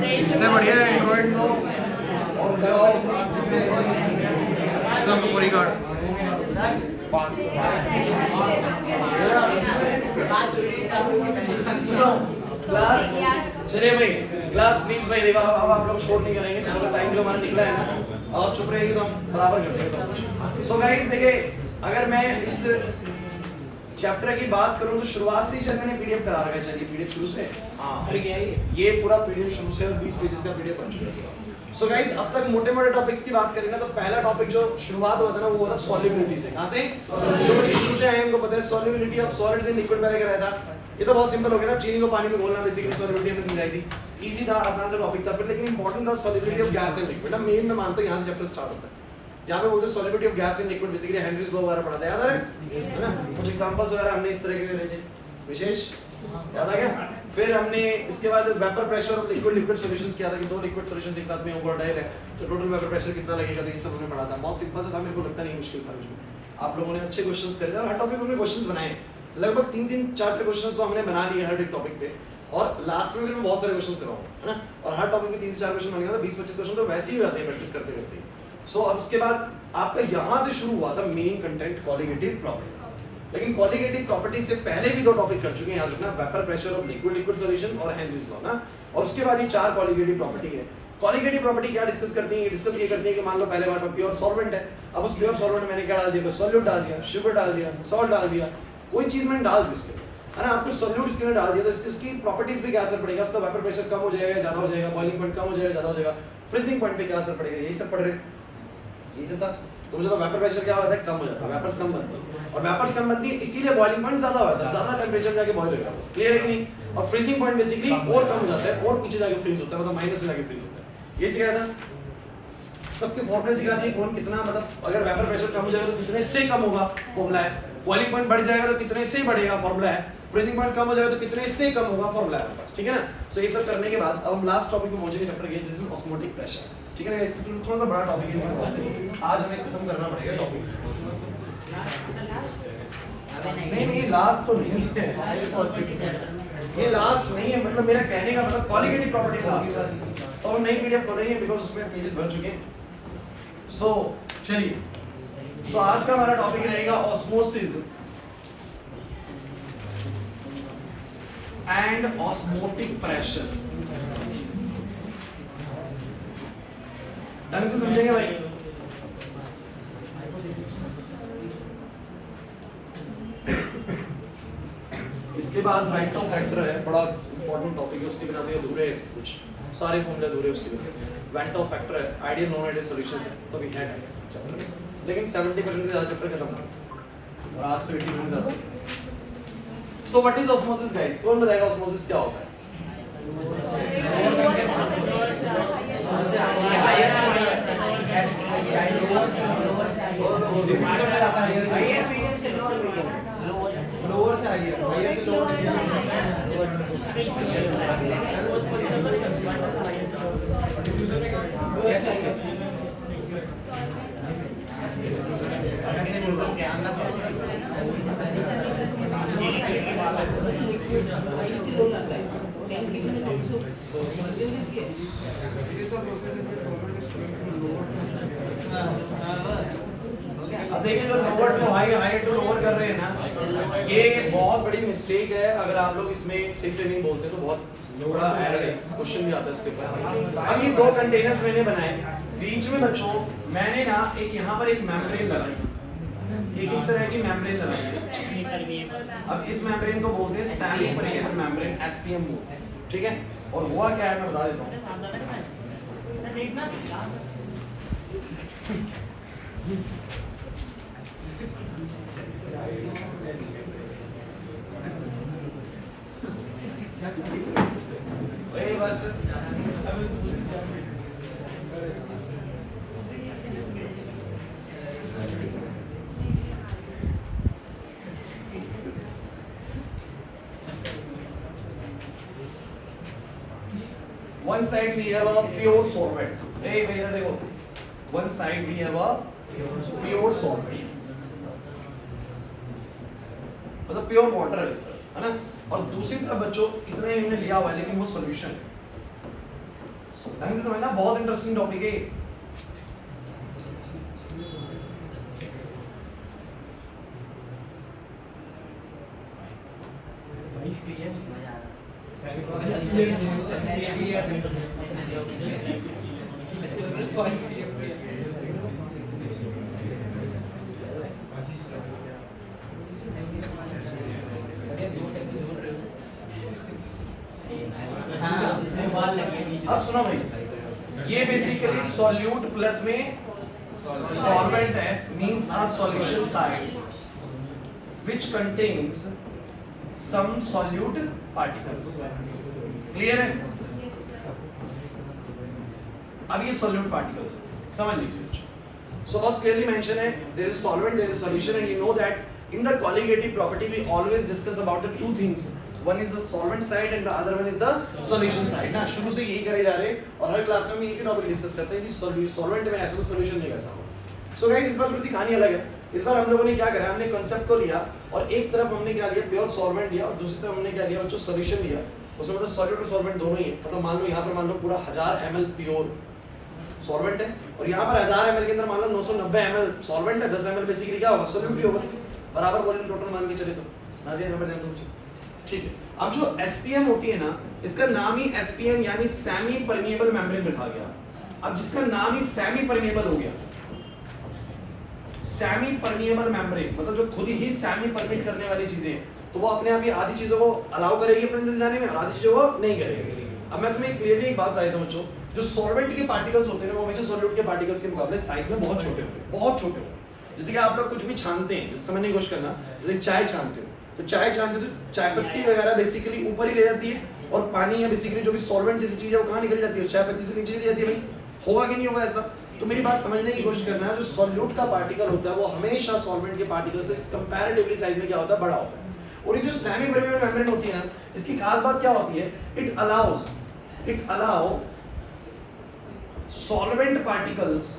इससे बढ़िया एंड्रॉइड लो और लगाओ उसका मेमोरी कार्ड। सुनो क्लास, चलिए भाई क्लास प्लीज भाई, देखो अब आप लोग शोर नहीं करेंगे, थोड़ा टाइम जो हमारा निकला है ना, अब आप चुप रहेंगे तो हम बराबर कर देंगे सब कुछ। सो गाइस देखिए, अगर मैं इस चैप्टर की बात करूं तो शुरुआत से ही मैंने पीडीएफ करा रखा है। चलिए पीडीएफ शुरू से, हां ये पूरा पीडीएफ शुरू से 20 पेजेस का पीडीएफ बन चुका है। सो गाइस अब तक मोटे-मोटे टॉपिक्स की बात करें ना, तो पहला टॉपिक जो शुरुआत हुआ था ना, वो हुआ था सॉल्युबिलिटी से। कहां से? जो बच्चे शुरू से आए उनको पता है solubility of solids in liquid पहले कराया था। ये तो बहुत सिंपल हो गया ना, चीनी को पानी में घोलना, बेसिकली सॉल्युबिलिटी हमने समझाई थी। इजी था, आसान सा टॉपिक था। फिर लेकिन इंपॉर्टेंट था solubility of gas in liquid. Main मैं मानता हूं यहां से चैप्टर स्टार्ट होता है, जहां पे बोलते हैं solubility of gas in liquid, basically Henry's law वगैरह पढ़ा था, याद है ना? कुछ एग्जांपल्स वगैरह हमने इस तरह के दे थे, विशेष याद आ गया। फिर हमने इसके बाद vapour pressure of liquid liquid solutions किया था कि दो लिक्विड सॉल्यूशंस एक साथ में ओवरडाइल है तो टोटल वेपर प्रेशर कितना लगेगा, तो ये सब हमने पढ़ा था। बहुत सिंपल सा था, मेरे को लगता नहीं मुश्किल था। आप लोगों ने अच्छे क्वेश्चंस करे थे और हर टॉपिक में क्वेश्चंस बनाए, लगभग 3-3 4-4 क्वेश्चंस तो हमने बना लिए हर एक टॉपिक पे, और लास्ट में भी मैं बहुत सारे क्वेश्चंस कराऊंगा, है ना? और हर टॉपिक में 3 से 4 क्वेश्चन बनेगा, तो 20-25 क्वेश्चन तो वैसे ही आते हैं प्रैक्टिस करते करते। सो अब उसके बाद आपका यहां से शुरू हुआ था मेन कंटेंट कॉलिगेटिव प्रॉपर्टीज। लेकिन कॉलिगेटिव प्रॉपर्टीज से पहले भी दो टॉपिक कर चुके हैं, याद रखना, vapour pressure of liquid liquid solution और हेनरीज लॉ ना। और उसके बाद ये 4 कॉलिगेटिव प्रॉपर्टी है। कॉलिगेटिव प्रॉपर्टी क्या डिस्कस करती है? डिस्कस ये करती है कि मान लो पहले बार पर प्योर सॉल्वेंट है, अब उस प्योर सॉल्वेंट में मैंने क्या डाल दिया? सॉल्यूट डाल दिया, शुगर डाल दिया, सॉल्ट डाल दिया, कोई चीज मैंने डाल दी उसके, है ना? आपको सॉल्यूट इसके अंदर डाल दिया तो इससे उसकी प्रॉपर्टीज पे क्या असर पड़ेगा? उसका वेपर प्रेशर कम हो जाएगा, ज्यादा हो जाएगा, बॉइलिंग पॉइंट कम हो जाएगा, ज्यादा हो जाएगा, फ्रीजिंग पॉइंट पे क्या असर पड़ेगा? यही सब पढ़ रहे ये तो था। तो मुझे तो वेपर प्रेशर क्या होता है? कम हो जाता है, वेपर्स कम बनती है, और वेपर्स कम बनती है इसीलिए बॉइलिंग पॉइंट ज्यादा होता है, ज्यादा टेंपरेचर जाके बॉईल होगा, क्लियर है कि नहीं? और फ्रीजिंग पॉइंट बेसिकली और कम हो जाता है, और पीछे जाके फ्रीज होता है, मतलब माइनस में जाके फ्रीज होता है। ये सिखाया था, सबके फॉर्मूले सिखा दिए, कौन कितना, मतलब अगर वेपर प्रेशर कम हो जाएगा तो कितने से कम होगा, फॉर्मूला है। बॉइलिंग पॉइंट बढ़ जाएगा तो कितने से बढ़ेगा, फॉर्मूला है। फ्रीजिंग पॉइंट कम हो जाएगा तो कितने से कम होगा, फॉर्मूला है बस, ठीक है ना? सो ये सब करने के बाद अब हम लास्ट टॉपिक पे पहुंचेंगे, चैप्टर के, दिस इज ऑस्मोटिक प्रेशर, ठीक है ना? इसमें थोड़ा सा बड़ा टॉपिक है, आज हमें खत्म करना पड़ेगा टॉपिक। नहीं लास्ट तो नहीं है, ये लास्ट नहीं है, मतलब मेरा कहने का मतलब क्वालिटेटिव प्रॉपर्टी लास्ट है, तो हम नई पीडीएफ कर रहे हैं बिकॉज़ उसमें पेजेस भर चुके हैं। सो चलिए, सो आज का हमारा टॉपिक रहेगा ऑस्मोसिस एंड ऑस्मोटिक प्रेशर। ढंग से समझेंगे भाई? इसके बाद वेंटो फैक्टर है, बड़ा इंपॉर्टेंट टॉपिक है, उसके बिना तो ये अधूरे है, कुछ सारे फॉर्मूले अधूरे उसके बिना। वेंटो फैक्टर है, आइडियल नॉन आइडियल सॉल्यूशंस है, तो भी है चैप्टर, लेकिन 70% से ज्यादा चैप्टर खत्म हो और आज तो 80% ज्यादा। So what is osmosis guys? कौन बताएगा ऑस्मोसिस क्या होता है? लोअर से हायर, हायर से लोअर। अब देखिए जो lower to high, high to lower कर रहे हैं ना, ये बहुत बड़ी मिस्टेक है। अगर आप लोग इसमें सही से नहीं बोलते तो बहुत बड़ा एरर है, क्वेश्चन भी आता है इसके ऊपर। अब ये 2 कंटेनर्स मैंने बनाए, बीच में बच्चों मैंने ना एक यहाँ पर एक मेम्ब्रेन लगाई, एक इस तरह की मेम्ब्रेन लगाई। अब इस मेम्ब्रेन को बोलते हैं सेमी परमेबल मेम्ब्रेन, एसपीएम बोलते हैं, ठीक है? और हुआ क्या है मैं बता देता हूँ। बस one side we have a pure solvent. Hey भैया देखो, one side we have a pure solvent, मतलब प्योर वाटर है इस तरह, है ना? और दूसरी तरफ बच्चों इतना ही हमने लिया हुआ है लेकिन वो सॉल्यूशन है, ढंग से समझना, बहुत इंटरेस्टिंग टॉपिक है। अब सुनो भाई, ये बेसिकली सॉल्यूट प्लस में सॉल्वेंट है, means a solution side which contains some solute particles. Clear है? अब ये सॉल्यूट पार्टिकल्स समझ लीजिए। सो बहुत क्लियरली मेंशन है, there is solvent, there is solution, and you know that in the colligative property we always discuss about the two things. One is the solvent side and the other one is the solution side ना, शुरू से यही करे जा रहे हैं और हर class में हम एक ही टॉपिक डिस्कस करते हैं कि सॉल्वेंट में ऐसा, सॉल्यूशन में कैसा हो। सो गाइस इस बार थोड़ी सी कहानी अलग है। इस बार हम लोगों ने क्या करा, हमने कांसेप्ट को लिया और एक तरफ हमने क्या लिया, प्योर सॉल्वेंट लिया, और दूसरी तरफ हमने क्या लिया बच्चों, सॉल्यूशन लिया। उसमें मतलब सॉल्यूट और सॉल्वेंट दोनों ही है। मतलब मान लो यहाँ पर मान लो पूरा 1000 ml प्योर सॉल्वेंट है और यहाँ पर 1000 ml के अंदर मान लो 990 ml सॉल्वेंट है, 10 ml बेसिकली क्या होगा, सॉल्यूट ही होगा। बराबर वॉल्यूम टोटल मान के चले तो नाज़िया नंबर दें तो ठीक है। अब जो SPM होती है ना, इसका नाम ही SPM यानी सेमी परमिएबल मेम्ब्रेन रखा गया। अब जिसका नाम ही सेमी परमिएबल हो गया, सेमी परमिएबल मेम्ब्रेन मतलब जो खुद ही सेमी परमिट करने वाली चीजें हैं, तो वो अपने आप ही आधी चीजों को अलाउ करेगी अपने अंदर जाने में और आधी चीजों को नहीं करेगी। अब मैं तुम्हें क्लियरली एक बात बता देता हूं बच्चों, जो सॉल्वेंट के पार्टिकल्स होते हैं ना, वो हमेशा सॉल्यूट के पार्टिकल्स के मुकाबले साइज में बहुत छोटे होते हैं, बहुत छोटे होते हैं। जैसे कि आप लोग कुछ भी छानते हैं, जिस समझने की कोशिश करना, जैसे चाय छानते हो तो चाय छानते तो चाय पत्ती वगैरह बेसिकली ऊपर ही रह जाती है और पानी या बेसिकली जो भी सॉल्वेंट जैसी चीज है वो कहाँ निकल जाती है, चाय पत्ती से नीचे चली जाती है। भाई होगा कि नहीं होगा ऐसा? तो मेरी बात समझने की कोशिश करना है, जो सॉल्यूट का पार्टिकल होता है वो हमेशा सॉल्वेंट के पार्टिकल से कंपैरेटिवली साइज में क्या होता है, बड़ा होता है। और ये जो सेमी परमिएबल मेम्ब्रेन होती है ना, इसकी खास बात क्या होती है, it allow solvent particles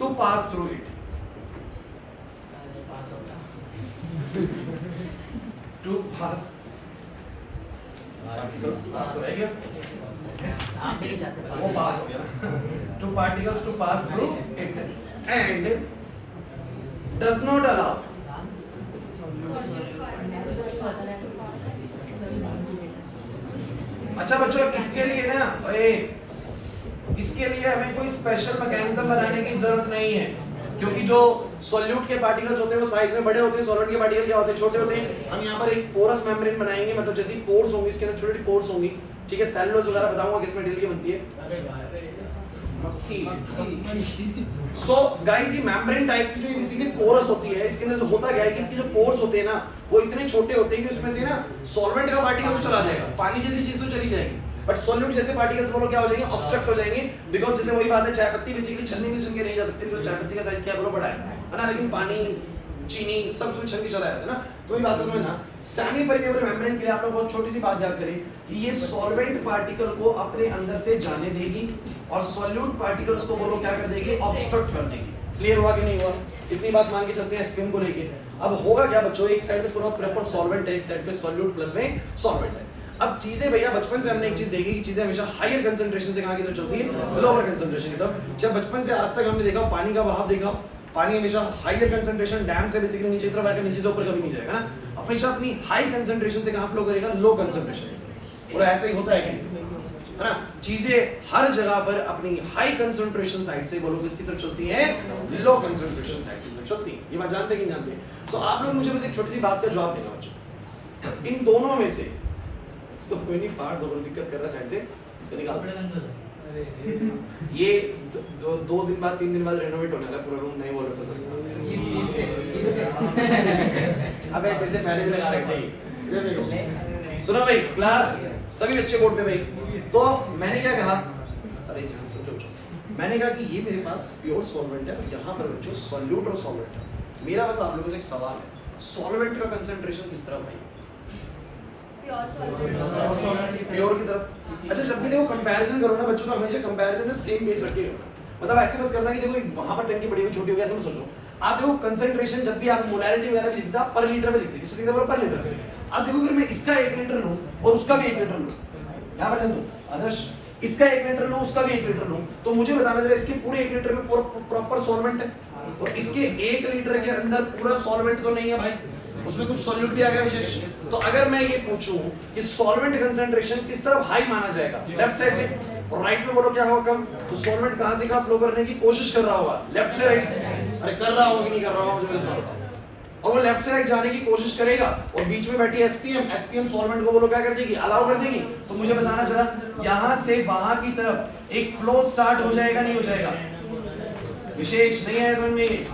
to pass through it, to pass particles pass तो है क्या, आप नहीं चाहते वो पास हो गया ना, to particles to pass through it and does not allow अच्छा बच्चों, इसके लिए ना इसके लिए हमें कोई स्पेशल मैकेनिज्म बनाने की जरूरत नहीं है, क्योंकि जो सॉल्यूट के पार्टिकल्स होते हैं वो साइज में बड़े होते हैं, सॉल्वेंट के पार्टिकल क्या होते हैं, छोटे होते हैं। हम यहाँ पर एक पोरस मेम्ब्रेन बनाएंगे, मतलब जैसे पोर्स होंगे, इसके अंदर छोटी पोर्स होंगी, ठीक है। सेलुलोज वगैरह बताऊंगा किस मटेरियल की बनती है। सो गाइस ये मेम्ब्रेन टाइप की जो बेसिकली पोरस होती है, इसके अंदर होता क्या है कि इसके जो पोर्स होते हैं ना, वो इतने छोटे होते हैं कि उसमें से ना सॉल्वेंट का पार्टिकल तो चला जाएगा, पानी जैसी चीज तो चली जाएगी, बट सॉल्यूट जैसे पार्टिकल्स बोलो क्या हो जाएंगे, ऑब्स्ट्रक्ट हो जाएंगे। बिकॉज़ जैसे वही बात है, चाय पत्ती बेसिकली छलनी से छन के नहीं जा सकती, बिकॉज़ चाय पत्ती का साइज क्या है, बड़ा है ना, लेकिन पानी चीनी सब कुछ छन के चला जाता है ना। तो ये बात समझना, सेमी परमिएबल मेम्ब्रेन के लिए आप लोग बहुत छोटी सी बात याद करें कि ये सॉल्वेंट पार्टिकल को अपने अंदर से जाने देगी और सॉल्यूट पार्टिकल्स को बोलो क्या कर देगी, ऑब्स्ट्रक्ट कर देगी। क्लियर हुआ कि नहीं हुआ? इतनी बात मान के चलते हैं SPM को लेके। अब होगा क्या बच्चों, एक साइड पे पूरा प्रॉपर सॉल्वेंट है, एक साइड पे सॉल्यूट प्लस में सॉल्वेंट है। अब चीजें भैया बचपन से हमने एक चीज देखी कि चीजें हमेशा हायर कंसंट्रेशन से कहां की तरफ चलती है, लोअर कंसंट्रेशन की तरफ। जब बचपन से आज तक हमने देखा पानी का बहाव देखा, पानी हमेशा हायर कंसंट्रेशन डैम से बेसिकली नीचे की तरफ आएगा, नीचे से ऊपर कभी नहीं जाएगा ना, हमेशा अपनी हाई कंसंट्रेशन से कहां फ्लो करेगा, लो कंसंट्रेशन। पूरा ऐसा ही होता है है ना, चीजें हर जगह पर अपनी हाई कंसंट्रेशन साइड से बोलो किसकी तरफ चलती है, लो कंसंट्रेशन साइड की तरफ चलती है। ये बात जानते कि नहीं जानते? तो आप लोग मुझे बस एक छोटी सी बात का जवाब देना बच्चों, इन दोनों में से तो कोई नहीं, पार्ट दो दिक्कत कर रहा है साइड से, इसको निकाल। ये दो दिन बाद 3 दिन बाद रेनोवेट होने वाला पूरा रूम, नहीं बोलो तो इससे अबे जैसे पहले भी लगा रहे थे। इधर देखो, सुनो भाई क्लास, सभी बच्चे बोर्ड पे भाई। तो मैंने क्या कहा, अरे ध्यान से समझो, मैंने कहा कि ये मेरे पास प्योर सॉल्वेंट है और यहाँ पर बच्चों सॉल्यूट और सॉल्वेंट है। मेरा बस आप लोगों से एक सवाल है, सॉल्वेंट का कंसंट्रेशन किस तरह भाई, प्योर की तरफ। अच्छा जब भी देखो कंपैरिजन करो ना बच्चों, तो हमेशा कंपैरिजन में सेम बेस रख के करना। मतलब ऐसे मत करना कि देखो वहां पर टंकी बड़ी हुई छोटी हो गई, ऐसे मत सोचो। आप देखो कंसंट्रेशन जब भी आप मोलैरिटी वगैरह भी दिखता पर लीटर में दिखती है, किसमें दिखता है, पर लीटर। आप देखो अगर मैं इसका 1 लीटर लूं और उसका भी 1 लीटर लूं, यहाँ पर ध्यान दो आदर्श, इसका 1 लीटर लूं उसका भी 1 लीटर लूं, तो मुझे बताना जरा इसके पूरे 1 लीटर में प्रॉपर सॉल्वेंट है और इसके 1 लीटर के अंदर पूरा सॉल्वेंट तो नहीं है भाई, उसमें कुछ सॉल्यूट भी आ गया विशेष। तो अगर मैं ये पूछूं कि सॉल्वेंट कंसंट्रेशन किस तरफ हाई माना जाएगा, लेफ्ट साइड में और राइट में, बोलो क्या होगा कम? तो सॉल्वेंट कहां से कहां फ्लो करने की कोशिश कर रहा होगा, लेफ्ट से राइट। अरे कर रहा होगा कि नहीं कर रहा होगा मुझे बताओ। और वो लेफ्ट से राइट जाने की कोशिश करेगा और बीच में बैठी एसपीएम सॉल्वेंट को बोलो क्या कर देगी, अलाउ कर देगी। तो मुझे बताना जरा यहां से वहां की तरफ एक फ्लो स्टार्ट हो जाएगा नहीं हो जाएगा? विशेष नहीं है समझ में?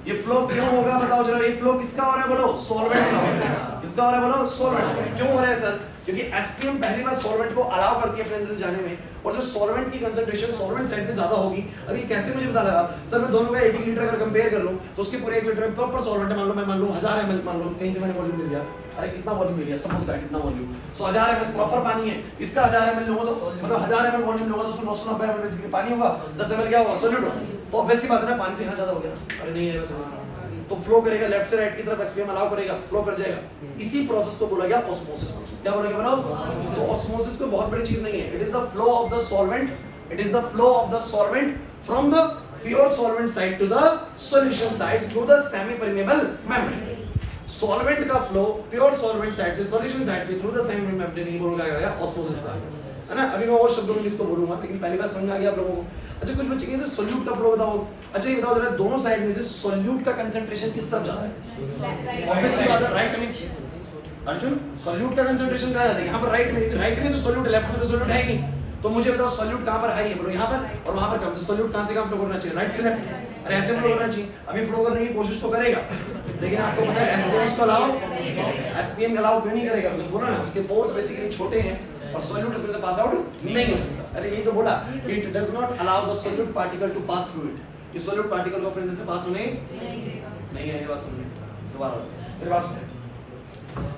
ये फ्लो क्यों होगा बताओ जरा, ये फ्लो किसका हो रहा है बोलो, सॉल्वेंट का हो रहा है। किसका हो रहा है बोलो, सॉल्वेंट। क्यों हो रहा है सर? क्योंकि एसपीएम पहली बार सॉल्वेंट को अलाउ करती है अपने अंदर से जाने में, और जो सॉल्वेंट की कंसंट्रेशन सॉल्वेंट साइड पे ज्यादा होगी। अभी कैसे मुझे पता लगा सर? मैं दोनों का 1 लीटर अगर कंपेयर कर लूं तो उसके पूरे 1 लीटर में प्रॉपर सॉल्वेंट है, मान लो मैं मान लूं 1000 ml, मान लो कहीं से मैंने वॉल्यूम ले लिया, अरे कितना वॉल्यूम ले लिया, सपोज दैट कितना वॉल्यूम, सो 1000 ml प्रॉपर पानी है, इसका 1000 ml लूंगा तो मतलब 1000 ml वॉल्यूम लूंगा तो उसमें 990 ml बेसिकली पानी होगा, 10 ml क्या होगा, सॉल्यूट होगा। तो ऑब्वियस सी बात है ना, पानी तो यहां ज्यादा हो गया ना, अरे नहीं है वैसे, तो फ्लो करेगा लेफ्ट से राइट की तरफ, एसपीएम अलाउ करेगा, फ्लो कर जाएगा। इसी प्रोसेस को बोला गया ऑस्मोसिस प्रोसेस। क्या बोला गया बताओ? तो ऑस्मोसिस कोई बहुत बड़ी चीज नहीं है, it is the flow of the solvent, it is the flow of the solvent from the pure solvent side to the solution side through the semi permeable membrane. Solvent का फ्लो प्योर सॉल्वेंट साइड से solution side पे through the semi permeable membrane, ये बोला गया osmosis का, है ना? अभी मैं और शब्दों में इसको बोलूंगा, लेकिन पहली बार समझ आ गया आप लोगों को। अच्छा कुछ बच्चे कहते हैं सॉल्यूट का फ्लो बताओ। अच्छा ये बताओ जरा, दोनों साइड में से सॉल्यूट का कंसंट्रेशन किस तरफ जाता है? ऑब्वियस सी बात है राइट में। अर्जुन सॉल्यूट का कंसंट्रेशन कहां जाता है? यहां पर राइट में तो सॉल्यूट है, लेफ्ट में तो सॉल्यूट है ही नहीं। तो मुझे बताओ सॉल्यूट कहां पर हाई है बोलो, यहां पर, और वहां पर कम। तो सॉल्यूट कहां से कहां फ्लो करना चाहिए, राइट से लेफ्ट? अरे ऐसे फ्लो करना चाहिए। अभी फ्लो करने की कोशिश तो करेगा, लेकिन आपको पता है एसपीएम को अलाउ, एसपीएम अलाउ क्यों नहीं करेगा? कुछ बोला ना, उसके पोर्स बेसिकली छोटे हैं और सॉल्यूट उसमें से पास आउट नहीं हो सकता। अरे यही तो बोला, it does not allow the solute particle to pass through it, कि सॉल्यूट पार्टिकल को अपने अंदर से पास होने नहीं है। ये बात सुनिए दोबारा, मेरी बात सुनिए।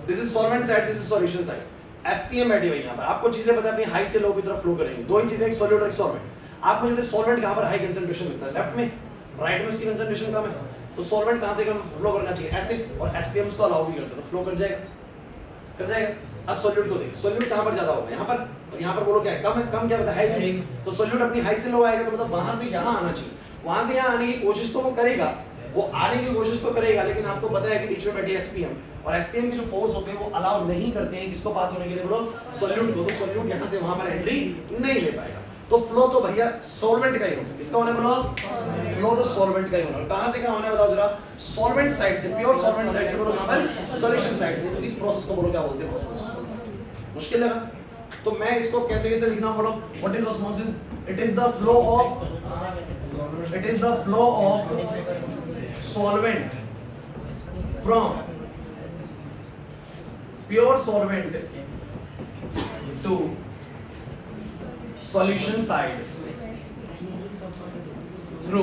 This is solvent side, this is solution side. SPM बैठी हुई है यहाँ पर, आपको चीजें पता है अपनी हाई से लो की तरफ फ्लो करेंगे। दो ही चीजें, एक सॉल्यूट और एक सॉल्वेंट। आप मुझे सॉल्वेंट कहां पर हाई कंसंट्रेशन मिलता है, लेफ्ट में, राइट में उसकी कंसंट्रेशन कम है। तो सॉल्वेंट कहां से कम फ्लो करना चाहिए, ऐसे, और एसपीएम उसको अलाउ भी करता है, तो फ्लो कर जाएगा, कर जाएगा। अब सॉल्यूट को देख, सॉल्यूट कहां पर ज्यादा होगा, यहां पर, और यहां पर बोलो क्या है, कम है। कम क्या होता है नहीं, तो सॉल्यूट अपनी हाई से लो आएगा, तो मतलब वहां से यहां आना चाहिए। वहां से यहां आने की कोशिश तो वो करेगा, वो आने की कोशिश तो करेगा, लेकिन आपको पता है कि बीच में बैठी एसपीएम, और एसपीएम के जो फोर्स होते हैं वो अलाउ नहीं करते हैं किसको पास होने के लिए बोलो, सॉल्यूट को। तो सॉल्यूट यहां से वहां पर एंट्री नहीं ले पाएगा। तो फ्लो तो भैया सॉल्वेंट का ही होगा, किसका होना है बोलो, फ्लो तो सॉल्वेंट का ही होना। कहां से कहां होना है बताओ जरा, सॉल्वेंट साइड से, प्योर सॉल्वेंट साइड से बोलो, कहां पर, सॉल्यूशन साइड से। तो इस प्रोसेस को बोलो क्या बोलते हैं, मुश्किल लगा? तो मैं इसको कैसे कैसे लिखना बोलो, what is osmosis? It is the flow of, it is the flow of solvent from pure solvent to solution side through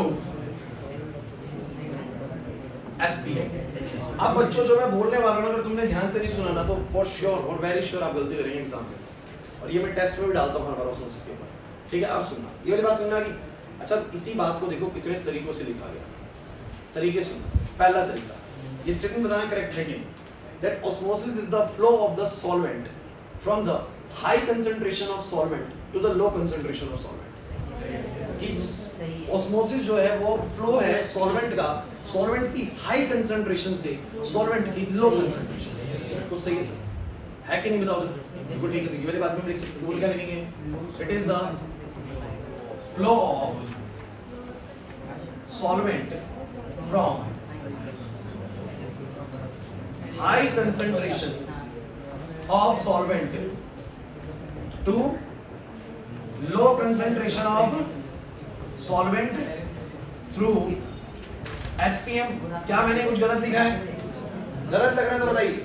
SPM. अब बच्चों जो मैं बोलने वाला हूं, अगर तुमने ध्यान से नहीं सुना ना, तो फॉर श्योर और वेरी श्योर आप गलती करेंगे एग्जाम में, और ये मैं टेस्ट में भी डालता हूं हर बार ऑस्मोसिस के ऊपर। ठीक है, अब सुनना, ये वाली बात समझ आ गई? अच्छा इसी बात को देखो कितने तरीकों से लिखा गया, तरीके सुनो। पहला तरीका, ये स्टेटमेंट बताना करेक्ट है कि नहीं, that osmosis is the flow of the solvent from the high concentration of solvent to the low concentration of solvent। कि osmosis जो है वो फ्लो है सॉल्वेंट का, सॉल्वेंट की हाई कंसंट्रेशन से सॉल्वेंट की लो कंसंट्रेशन। कुछ सही है सर, है कि नहीं बताओ? बिल्कुल ठीक है। तो ये वाली बात में लिख सकते हो, क्या लिखेंगे, it is the flow of solvent from high concentration of solvent to low concentration of solvent through SPM। क्या मैंने कुछ गलत लिखा है? गलत लग रहा है तो बताइए।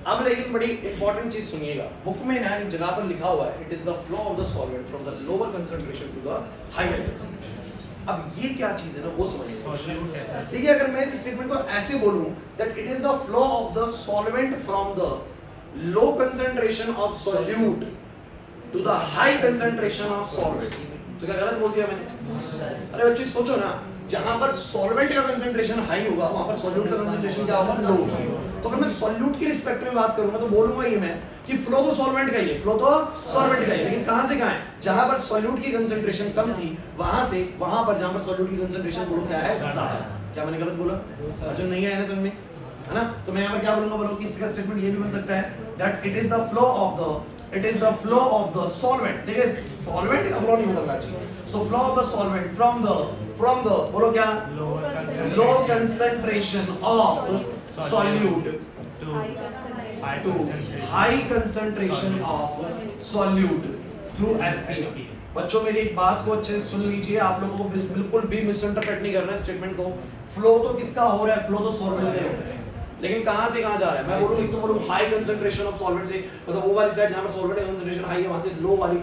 अब लेकिन बड़ी इंपॉर्टेंट चीज सुनिएगा, बुक में ना एक जगह पर लिखा हुआ है, it is the flow of the solvent from the lower concentration to the higher concentration. अब ये क्या चीज है ना वो समझिए। देखिए अगर मैं इस स्टेटमेंट को ऐसे बोलूं that it is the flow of the solvent from the low concentration of solute to the high concentration of solvent, तो क्या गलत बोल दिया मैंने? अरे बच्चों सोचो ना, जहां पर सॉल्वेंट का कंसंट्रेशन हाई होगा वहां पर सॉल्यूट का कंसंट्रेशन क्या होगा, लो होगा। तो अगर मैं सॉल्यूट की रिस्पेक्ट में बात करूंगा तो बोलूंगा ये मैं कि फ्लो तो सॉल्वेंट का ही है, फ्लो तो सॉल्वेंट का ही है, लेकिन कहां से कहां है, जहां पर सॉल्यूट की कंसंट्रेशन कम थी वहां से वहां पर जहां पर सॉल्यूट की कंसंट्रेशन बोलो क्या है, ज्यादा। क्या मैंने गलत बोला? अर्जुन नहीं आया ना समझ में, है ना? तो मैं यहां पर क्या बोलूंगा, बोलो कि इसका स्टेटमेंट ये भी बन सकता है that it is the flow of the solvent. देखिए सॉल्वेंट का फ्लो नहीं बदलना चाहिए, so flow of the solvent from the बोलो क्या, low concentration of solute to high concentration of solute through SPM. बच्चों मेरी एक बात को अच्छे से सुन लीजिए, आप लोगों को बिल्कुल भी मिसइंटरप्रेट नहीं करना है स्टेटमेंट को। फ्लो तो किसका हो रहा है, फ्लो तो सॉल्वेंट का हो रहा है, लेकिन कहां से कहां जा रहा है, मैं बोलूं तो बोलूं हाई कंसंट्रेशन ऑफ सॉल्वेंट से, मतलब वो वाली साइड जहां पर सॉल्वेंट का कंसंट्रेशन हाई है वहां से लो वाली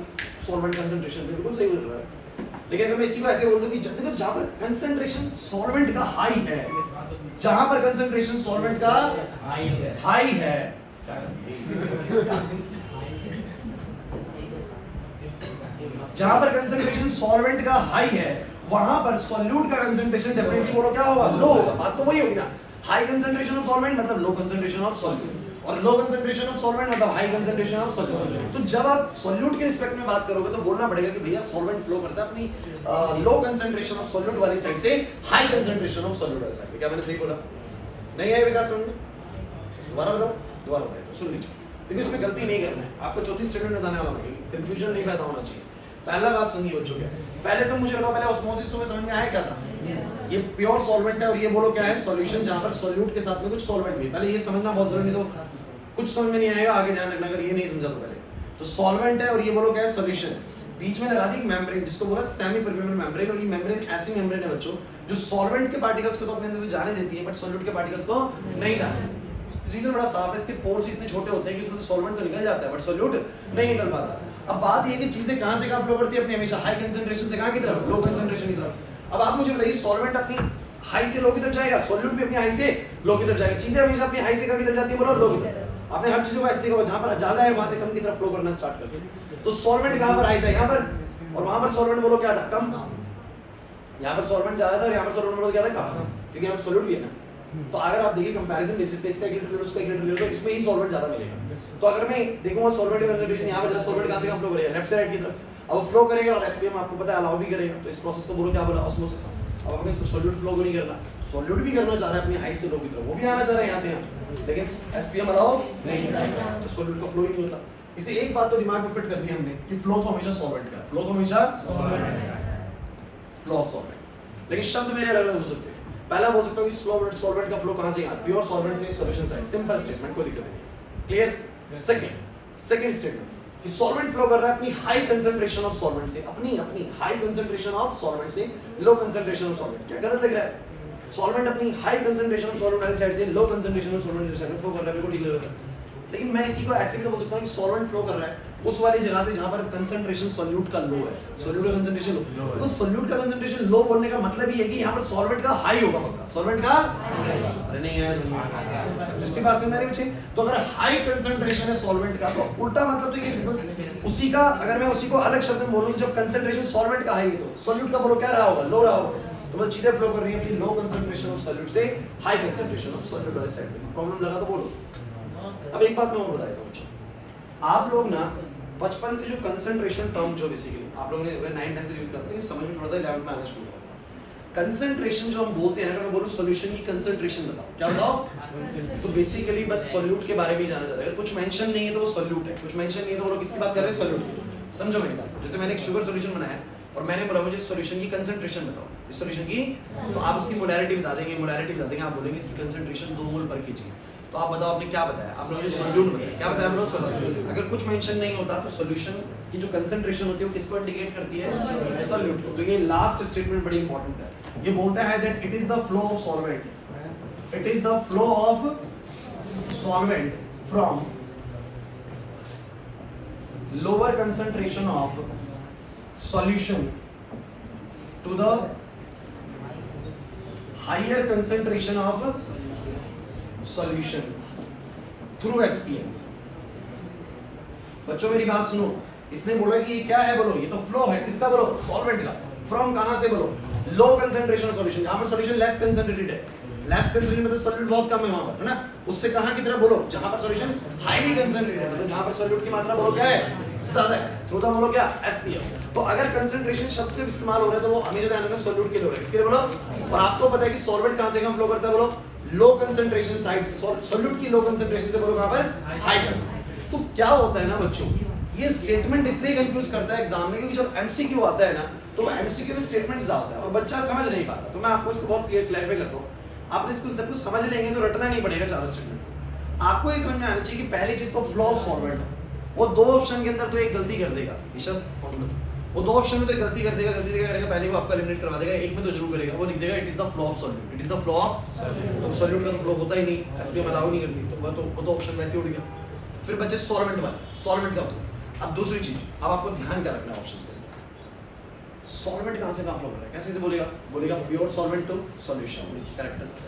सॉल्वेंट कंसंट्रेशन, बिल्कुल सही बोल रहा है। लेकिन अगर मैं इसी को ऐसे बोल दूं कि जहां पर कंसंट्रेशन सॉल्वेंट का हाई है, जहां पर कंसंट्रेशन सॉल्वेंट का हाई है जहां पर कंसंट्रेशन सॉल्वेंट का हाई है वहां पर सॉल्यूट का कंसंट्रेशन डेफिनेटली बोलो क्या होगा, लो होगा। बात तो वही होगी ना, हाई कंसंट्रेशन ऑफ सॉल्वेंट मतलब लो कंसंट्रेशन ऑफ सॉल्यूट, और लो कंसंट्रेशन ऑफ सॉल्वेंट मतलब हाई कंसंट्रेशन ऑफ सॉल्यूट। तो जब आप सॉल्यूट के रिस्पेक्ट में बात करोगे तो बोलना पड़ेगा कि भैया सॉल्वेंट फ्लो करता है अपनी लो कंसंट्रेशन ऑफ सॉल्यूट वाली साइड से हाई कंसंट्रेशन ऑफ सॉल्यूट वाली साइड पे। क्या मैंने सही बोला? नहीं आया विकास समझ में? दोबारा बताओ, दोबारा बताओ, सुन लीजिए। देखिए इसमें गलती नहीं करना है, आपको चौथी स्टेटमेंट बताने वाला हूं, कंफ्यूजन नहीं पैदा होना चाहिए। पहला बात सुनिए बच्चों, क्या पहले तो मुझे बताओ, पहले ऑस्मोसिस तुम्हें समझ में आया क्या था? ये प्योर सॉल्वेंट है और ये बोलो क्या है, सॉल्यूशन जहां पर सॉल्यूट के साथ में कुछ सॉल्वेंट भी है। पहले ये समझना बहुत जरूरी, नहीं तो कुछ समझ में नहीं आएगा, आगे ध्यान रखना अगर ये नहीं समझा तो। पहले तो सॉल्वेंट है और ये बोलो क्या है, सॉल्यूशन। बीच में लगा दी मेम्ब्रेन जिसको बोला सेमी परमेबल मेम्ब्रेन, और ये मेम्ब्रेन ऐसी मेम्ब्रेन है बच्चों जो सॉल्वेंट के पार्टिकल्स को तो अपने अंदर से जाने देती है बट सॉल्यूट के पार्टिकल्स को नहीं जाने। रीजन बड़ा साफ है, इसके पोर्स इतने छोटे होते हैं कि उसमें से सॉल्वेंट तो निकल जाता है बट सॉल्यूट नहीं निकल पाता। अब बात ये कि चीजें कहां से कहां फ्लो करती है अपनी, हमेशा हाई कंसंट्रेशन से कहां की तरफ, लो कंसंट्रेशन की तरफ। अब आप मुझे बताइए सॉल्वेंट अपनी हाई से लो की तरफ जाएगा, सॉल्यूट भी अपनी हाई से लो की तरफ जाएगा, चीजें हमेशा अपनी हाई से कहां की तरफ जाती है, बोलो लो की तरफ। आपने हर चीज को ऐसे देखा, जहां पर ज्यादा है वहां से कम की तरफ फ्लो करना स्टार्ट करते हैं। तो सॉल्वेंट कहां पर आई था, यहां पर, और वहां पर सॉल्वेंट बोलो क्या था, कम। यहां पर सॉल्वेंट ज्यादा था और यहां पर सॉल्वेंट बोलो क्या था, कम, क्योंकि यहां पर सॉल्यूट भी है ना। तो अगर आप देखिए कंपैरिजन बेसिस पे इसका 1 लीटर उसका 1 लीटर ले लो तो इसमें ही सॉल्वेंट ज्यादा मिलेगा। तो अगर मैं देखूंगा सॉल्वेंट का कंसंट्रेशन यहां पर, सॉल्वेंट कहां से कहां फ्लो करेगा, लेफ्ट से राइट की तरफ, अब फ्लो करेगा और एसपीएम आपको पता है अलाउ भी करेगा। तो इस प्रोसेस को बोलो क्या बोला, ऑस्मोसिस। अब हमें इसको सॉल्यूट फ्लो नहीं करना, सॉल्यूट भी करना चाह रहा है अपनी हाई से लो की तरफ, वो भी आना चाह रहा है यहां से यहां, लेकिन एसपीएम अलाउ नहीं करता, तो सॉल्यूट का फ्लो ही नहीं होता। इसे एक बात तो दिमाग में फिट कर दी हमने कि फ्लो तो हमेशा सॉल्वेंट का, फ्लो तो हमेशा फ्लो ऑफ सॉल्वेंट। लेकिन शब्द मेरे अलग अलग हो सकते हैं। पहला बोल सकता हूं कि सॉल्वेंट का फ्लो कहां से, प्योर सॉल्वेंट से सॉल्यूशन साइड, सिंपल स्टेटमेंट, कोई दिक्कत नहीं। क्लियर? सेकंड स्टेटमेंट कि सॉल्वेंट फ्लो कर रहा है अपनी हाई कंसंट्रेशन ऑफ सॉल्वेंट से, अपनी हाई कंसंट्रेशन ऑफ सॉल्वेंट से लो कंसंट्रेशन ऑफ सॉल्वेंट। क्या गलत लग रहा है? सॉल्वेंट अपनी हाई कंसंट्रेशन ऑफ सॉल्वेंट वाली साइड से लो कंसंट्रेशन ऑफ सॉल्वेंट वाली साइड में फ्लो कर रहा है, बिल्कुल ठीक लग रहा है। लेकिन मैं इसी को ऐसे भी बोल सकता हूं कि सॉल्वेंट फ्लो कर रहा है उस वाली जगह से जहां पर कंसंट्रेशन सॉल्यूट का लो है, सॉल्यूट का कंसंट्रेशन लो। तो सॉल्यूट का कंसंट्रेशन लो बोलने का मतलब ये है कि यहां पर सॉल्वेंट का हाई होगा पक्का, सॉल्वेंट का अरे नहीं आया सिस्टम पास में मेरे बच्चे। तो अगर हाई कंसंट्रेशन है सॉल्वेंट का तो उल्टा मतलब तो ये बस उसी का, अगर मैं उसी को अलग शब्द में बोलूं जब कंसंट्रेशन सॉल्वेंट का हाई है तो सॉल्यूट का बोलो क्या रहा होगा, लो रहा होगा। तो मतलब चीजें फ्लो कर रही है अपनी लो कंसंट्रेशन ऑफ सॉल्यूट से हाई कंसंट्रेशन ऑफ सॉल्यूट वाली साइड पे। प्रॉब्लम लगा तो बोलो। अब एक बात मैं और बताता हूं, आप लोग ना बचपन से जो कंसंट्रेशन टर्म जो बेसिकली आप लोगों ने 9 10 से यूज करते हैं, समझ में थोड़ा सा 11th में आना शुरू हुआ। कंसंट्रेशन जो हम बोलते हैं, अगर मैं बोलूं सॉल्यूशन की कंसंट्रेशन बताओ, क्या बताओ? तो बेसिकली बस सॉल्यूट के बारे में ही जाना चाहता है। अगर कुछ मेंशन नहीं है तो वो सॉल्यूट है, कुछ मेंशन नहीं है तो वो लोग किसकी बात कर रहे हैं, सॉल्यूट की। समझो मेरी बात। जैसे मैंने एक शुगर सॉल्यूशन बनाया और मैंने बोला मुझे सॉल्यूशन की कंसंट्रेशन बताओ, इस सॉल्यूशन की, तो आप इसकी मोलैरिटी बता देंगे, मोलैरिटी बता देंगे, आप बोलेंगे इसकी कंसंट्रेशन 2 मोल पर केजी। तो आप बताओ आपने क्या बताया, आपने मुझे सॉल्यूट बताया, क्या बताया ब्रो, सॉल्यूट। अगर कुछ मेंशन नहीं होता तो सॉल्यूशन की जो कंसंट्रेशन होती है वो किसको इंडिकेट करती है, सॉल्यूट को। तो ये लास्ट स्टेटमेंट बड़ी इंपॉर्टेंट है। ये बोलता है that it is the flow of solvent, it is the flow of solvent from lower concentration of solution to the higher concentration of solution through SPM. बच्चों मेरी बात सुनो, इसने बोला कि ये क्या है, बोलो ये तो फ्लो है, किसका बोलो, सॉल्वेंट का। फ्रॉम कहां से बोलो, लो कंसंट्रेशन सॉल्यूशन, जहां पर सॉल्यूशन लेस कंसंट्रेटेड है, लेस कंसंट्रेटेड मतलब सॉल्यूट बहुत कम है वहां पर, है ना, उससे कहां की तरह बोलो, जहां पर सॉल्यूशन हाईली कंसंट्रेटेड है, मतलब जहां पर सॉल्यूट की मात्रा बोलो क्या है, ज्यादा है, थ्रू द बोलो क्या, एसपीएफ। तो अगर कंसंट्रेशन शब्द से इस्तेमाल हो रहा है तो वो हमेशा ध्यान रखना सॉल्यूट के लिए हो रहा है, किसके लिए बोलो, और आपको पता है कि सॉल्वेंट कहां से कहां फ्लो करता है, बोलो लो कंसंट्रेशन साइड से, सॉल्यूट की लो कंसंट्रेशन से बोलो कहां पर, हाई कंसंट्रेशन। तो क्या होता है ना बच्चों, ये स्टेटमेंट इसलिए कंफ्यूज करता है एग्जाम में, क्योंकि जब एमसीक्यू आता है ना तो एमसीक्यू में स्टेटमेंट्स डालता है और बच्चा समझ नहीं पाता। तो मैं आपको इसको बहुत क्लियर क्लैरिफाई करता हूँ, आपने इसको सब कुछ समझ लेंगे तो रटना नहीं पड़ेगा ज्यादा स्टेटमेंट। आपको ये समझ में आना चाहिए कि पहली चीज तो फ्लो ऑफ सॉल्वेंट, वो दो ऑप्शन के अंदर तो एक गलती कर देगा ईशब, वो दो ऑप्शन में तो गलती कर देगा, पहले वो आपका एलिमिनेट करवा देगा, एक में तो जरूर करेगा, वो लिख देगा it is the flow of solute, it is the flow of तो सॉल्यूट का तो फ्लो होता ही नहीं, एसपीएम अलाउ नहीं करती, तो वो तो ऑप्शन वैसे उड़ गया। फिर बचे सॉल्वेंट वाला, सॉल्वेंट का फ्लो। अब दूसरी चीज, अब आपको ध्यान क्या रखना है ऑप्शंस के, सॉल्वेंट कहां से कहां फ्लो कर रहा है, कैसे से बोलेगा, बोलेगा pure solvent to solution, correct,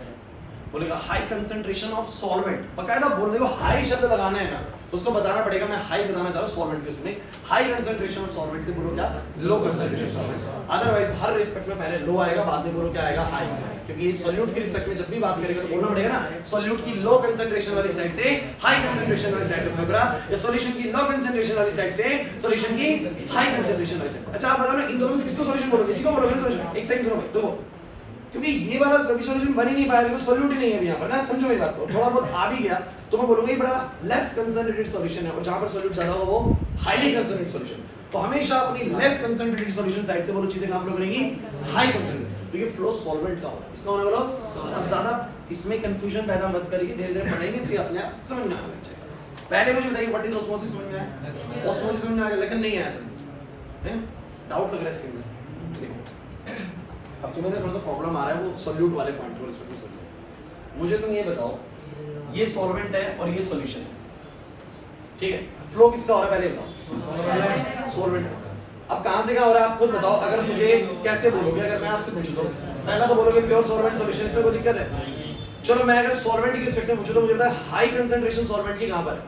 बोलेगा हाई कंसंट्रेशन ऑफ सॉल्वेंट, बकायदा बोलने को हाई शब्द लगाना है ना, उसको बताना पड़ेगा मैं हाई बताना चाह रहा हूं सॉल्वेंट के उसमें, हाई कंसंट्रेशन ऑफ सॉल्वेंट से बोलो क्या, लो कंसंट्रेशन सॉल्वेंट। अदरवाइज हर रिस्पेक्ट में पहले लो आएगा, बाद में बोलो क्या आएगा, हाई, क्योंकि ये सॉल्यूट की रिस्पेक्ट में जब भी बात करेगा तो बोलना पड़ेगा ना सॉल्यूट की लो कंसंट्रेशन वाली साइड से हाई कंसंट्रेशन वाली साइड पे करा, या सॉल्यूशन की लो कंसंट्रेशन वाली साइड से सॉल्यूशन की हाई कंसंट्रेशन वाली साइड। अच्छा आप बताओ ना इन दोनों में से किसको सॉल्यूशन बोलोगे, किसी को बोलोगे ना सॉल्यूशन, एक सेकंड सुनो देखो, क्योंकि ये वाला कभी सॉल्यूशन बन ही नहीं पाया, बिकॉज़ सॉल्यूट ही नहीं है अभी यहाँ पर ना, समझो मेरी बात को, थोड़ा बहुत आ भी गया तो मैं बोलूंगा ये बड़ा लेस कंसंट्रेटेड सॉल्यूशन है, और जहां पर सॉल्यूट ज्यादा हो वो हाईली कंसंट्रेटेड सॉल्यूशन। तो हमेशा अपनी लेस कंसंट्रेटेड सॉल्यूशन साइड से बोलो चीजें कहां फ्लो करेंगी, हाई कंसंट्रेटेड, तो ये फ्लो सॉल्वेंट का होगा, इसका होना बोलो। अब ज्यादा इसमें कंफ्यूजन पैदा मत करिए, धीरे धीरे पढ़ेंगे तो अपने आप समझ में आने लग जाएगा। पहले मुझे बताइए व्हाट इज ऑस्मोसिस, समझ में आया, ऑस्मोसिस समझ में आ गया, लेकिन नहीं आया समझ में, डाउट लग रहा है इसके अंदर। देखो अब तुम्हें थोड़ा सा प्रॉब्लम आ रहा है वो सॉल्यूट वाले पॉइंट को रिस्पेक्ट में, मुझे तुम ये बताओ ये सॉल्वेंट है और ये सॉल्यूशन है, ठीक है, फ्लो किसका हो रहा है पहले बताओ, सॉल्वेंट। अब कहां से कहां हो रहा है आप खुद बताओ, अगर मुझे कैसे बोलोगे, अगर मैं आपसे पूछूं तो पहला तो बोलोगे प्योर सॉल्वेंट सॉल्यूशन, इसमें कोई दिक्कत है, चलो मैं अगर सॉल्वेंट की रिस्पेक्ट में पूछूं तो मुझे बता हाई कंसंट्रेशन सॉल्वेंट की कहां पर है,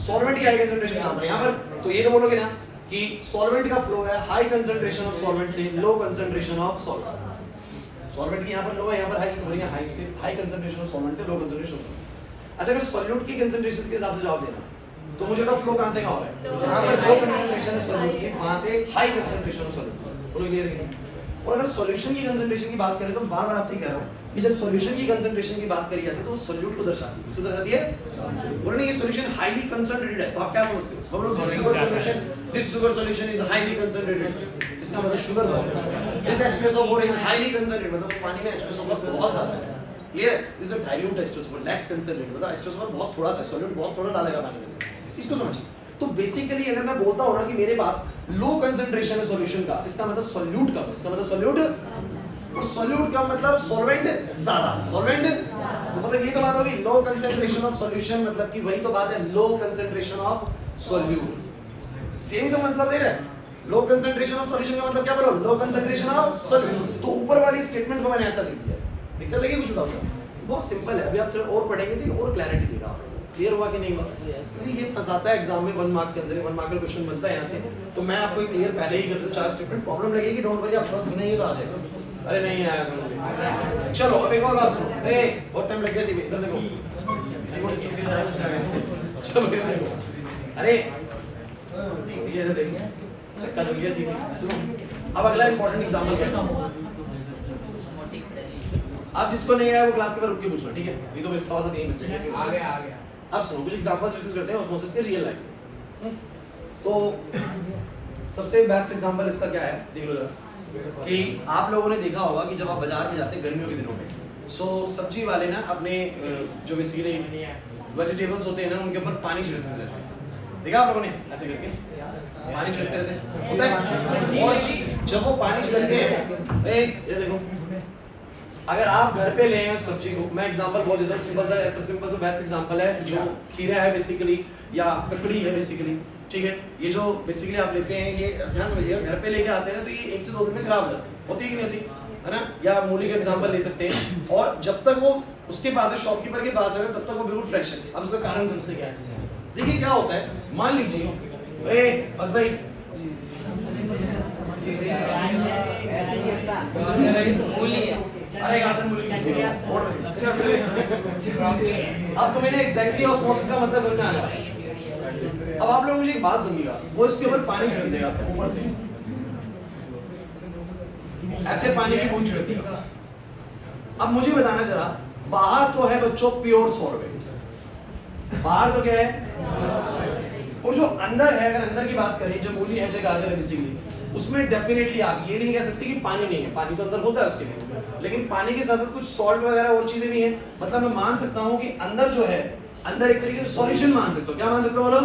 सॉल्वेंट की हाई कंसंट्रेशन कहां पर है, यहां पर, तो ये तो बोलोगे ना कि सॉल्वेंट का फ्लो है हाई कंसंट्रेशन ऑफ सॉल्वेंट से लो कंसंट्रेशन ऑफ सॉल्वेंट, सॉल्वेंट की यहां पर लो है, यहां पर हाई, तो बोलेंगे हाई से हाई कंसंट्रेशन ऑफ सॉल्वेंट से लो कंसंट्रेशन। अच्छा अगर सॉल्यूट की कंसंट्रेशन के हिसाब से जवाब देना तो मुझे तो फ्लो कहां से कहां हो रहा है, जहां पर लो कंसंट्रेशन है सॉल्यूट की वहां से हाई कंसंट्रेशन ऑफ सॉल्यूट, बोलो क्लियर है। और अगर सॉल्यूशन की कंसंट्रेशन की बात करें तो बार-बार आपसे कह रहा हूं कि जब सॉल्यूशन की कंसंट्रेशन की बात करी जाती है तो वो सॉल्यूट को दर्शाती है, किसको दर्शाती है, बोलो नहीं ये सॉल्यूशन हाईली कंसंट्रेटेड है, तो आप क्या समझते हो, बोलो this sugar solution, this sugar solution is highly concentrated, इसका मतलब शुगर बहुत है, this H2SO is highly concentrated, मतलब पानी में H2SO बहुत ज्यादा है, clear, this is dilute H2SO less concentrated, मतलब H2SO बहुत थोड़ा सा, सॉल्यूट बहुत थोड़ा डालेगा पानी में, इसको समझिए। तो बेसिकली अगर मैं बोलता हूं ना कि मेरे पास लो कंसंट्रेशन है सॉल्यूशन का, इसका मतलब सॉल्यूट का, इसका मतलब सॉल्यूट, और सॉल्यूट का मतलब सॉल्वेंट ज्यादा, सॉल्वेंट, तो मतलब ये तो बात होगी लो कंसंट्रेशन ऑफ सॉल्यूशन, मतलब कि वही तो बात है लो कंसंट्रेशन ऑफ सॉल्यूट, सेम तो मतलब दे रहा है, लो कंसंट्रेशन ऑफ सॉल्यूशन का मतलब क्या बोलो, लो कंसंट्रेशन ऑफ सॉल्यूट। तो ऊपर वाली स्टेटमेंट को मैंने ऐसा लिख दिया, दिक्कत लगी कुछ बताओ, बहुत सिंपल है, अभी आप थोड़ा और पढ़ेंगे तो और क्लैरिटी देगा आपको, क्लियर हुआ कि नहीं हुआ, क्योंकि ये फंसाता है एग्जाम में 1 मार्क के अंदर, 1 मार्क का क्वेश्चन बनता है यहाँ से, तो मैं आपको क्लियर पहले ही कर दूं, 4 स्टेटमेंट, प्रॉब्लम लगेगी डोंट वरी, आप थोड़ा सुनेंगे तो आ जाएगा, अरे नहीं आया समझ। चलो अब एक और बात सुनो, ए बहुत टाइम लग गया सीबी, इधर देखो किसी को डिस्कस करना है, चलो इधर देखो, अरे ये इधर देखिए चक्का लग गया सीबी। अब अगला इंपॉर्टेंट एग्जांपल कहता हूं, आप जिसको नहीं आया वो क्लास के बाद रुक के पूछना, ठीक है, नहीं तो मेरे सवाल से यही बच जाएगा, आ गया। अब सुनो कुछ एग्जांपल्स डिस्कस करते हैं ऑस्मोसिस के रियल लाइफ। तो सबसे बेस्ट एग्जांपल इसका क्या है, देख लो जरा, कि आप लोगों ने देखा होगा कि जब आप बाजार में जाते हैं गर्मियों के दिनों में, सो सब्जी वाले ना अपने जो बेसिकली वेजिटेबल्स होते हैं ना उनके ऊपर पानी छिड़कते रहते हैं, देखा आप लोगों ने ऐसे करके पानी छिड़कते रहते होता है, और जब वो पानी छिड़कते हैं, ये देखो अगर आप घर पे ले आए सब्जी को, मैं एग्जांपल बोल देता हूँ, सिंपल सा बेस्ट एग्जांपल है, जो खीरा है बेसिकली या ककड़ी है बेसिकली, ठीक है, ये जो बेसिकली आप लेते हैं, ये ध्यान समझिएगा, घर पे लेके आते हैं ना तो ये 1 से 2 दिन में खराब हो जाती है, होती है कि नहीं होती है ना, या मूली का एग्जांपल ले सकते हैं, और जब तक वो उसके पास है, शॉपकीपर के पास है, तब तक वो बिल्कुल फ्रेश है। अब उसका कारण समझते क्या है, देखिए क्या होता है, मान लीजिए बस भाई अरे गाजर मूली अब तो मैंने एग्जैक्टली ऑस्मोसिस का मतलब समझ में आ गया। अब आप लोग मुझे एक बात सुनिएगा, वो इसके ऊपर पानी छिड़क देगा ऊपर से, ऐसे पानी की बूंद छिड़क देगा। अब मुझे बताना जरा, बाहर तो है बच्चों प्योर सॉल्वेंट, बाहर तो क्या है, और जो अंदर है, अगर अंदर की बात करें, जो मूली है, जो गाजर है बेसिकली, उसमें डेफिनेटली आप ये नहीं कह सकते कि पानी नहीं है, पानी तो अंदर होता है उसके लिए, लेकिन पानी के साथ साथ कुछ सॉल्ट वगैरह और चीजें भी हैं। मतलब मैं मान सकता हूँ कि अंदर जो है, अंदर एक तरीके से सॉल्यूशन मान सकते हो। क्या मान सकते हो बोलो?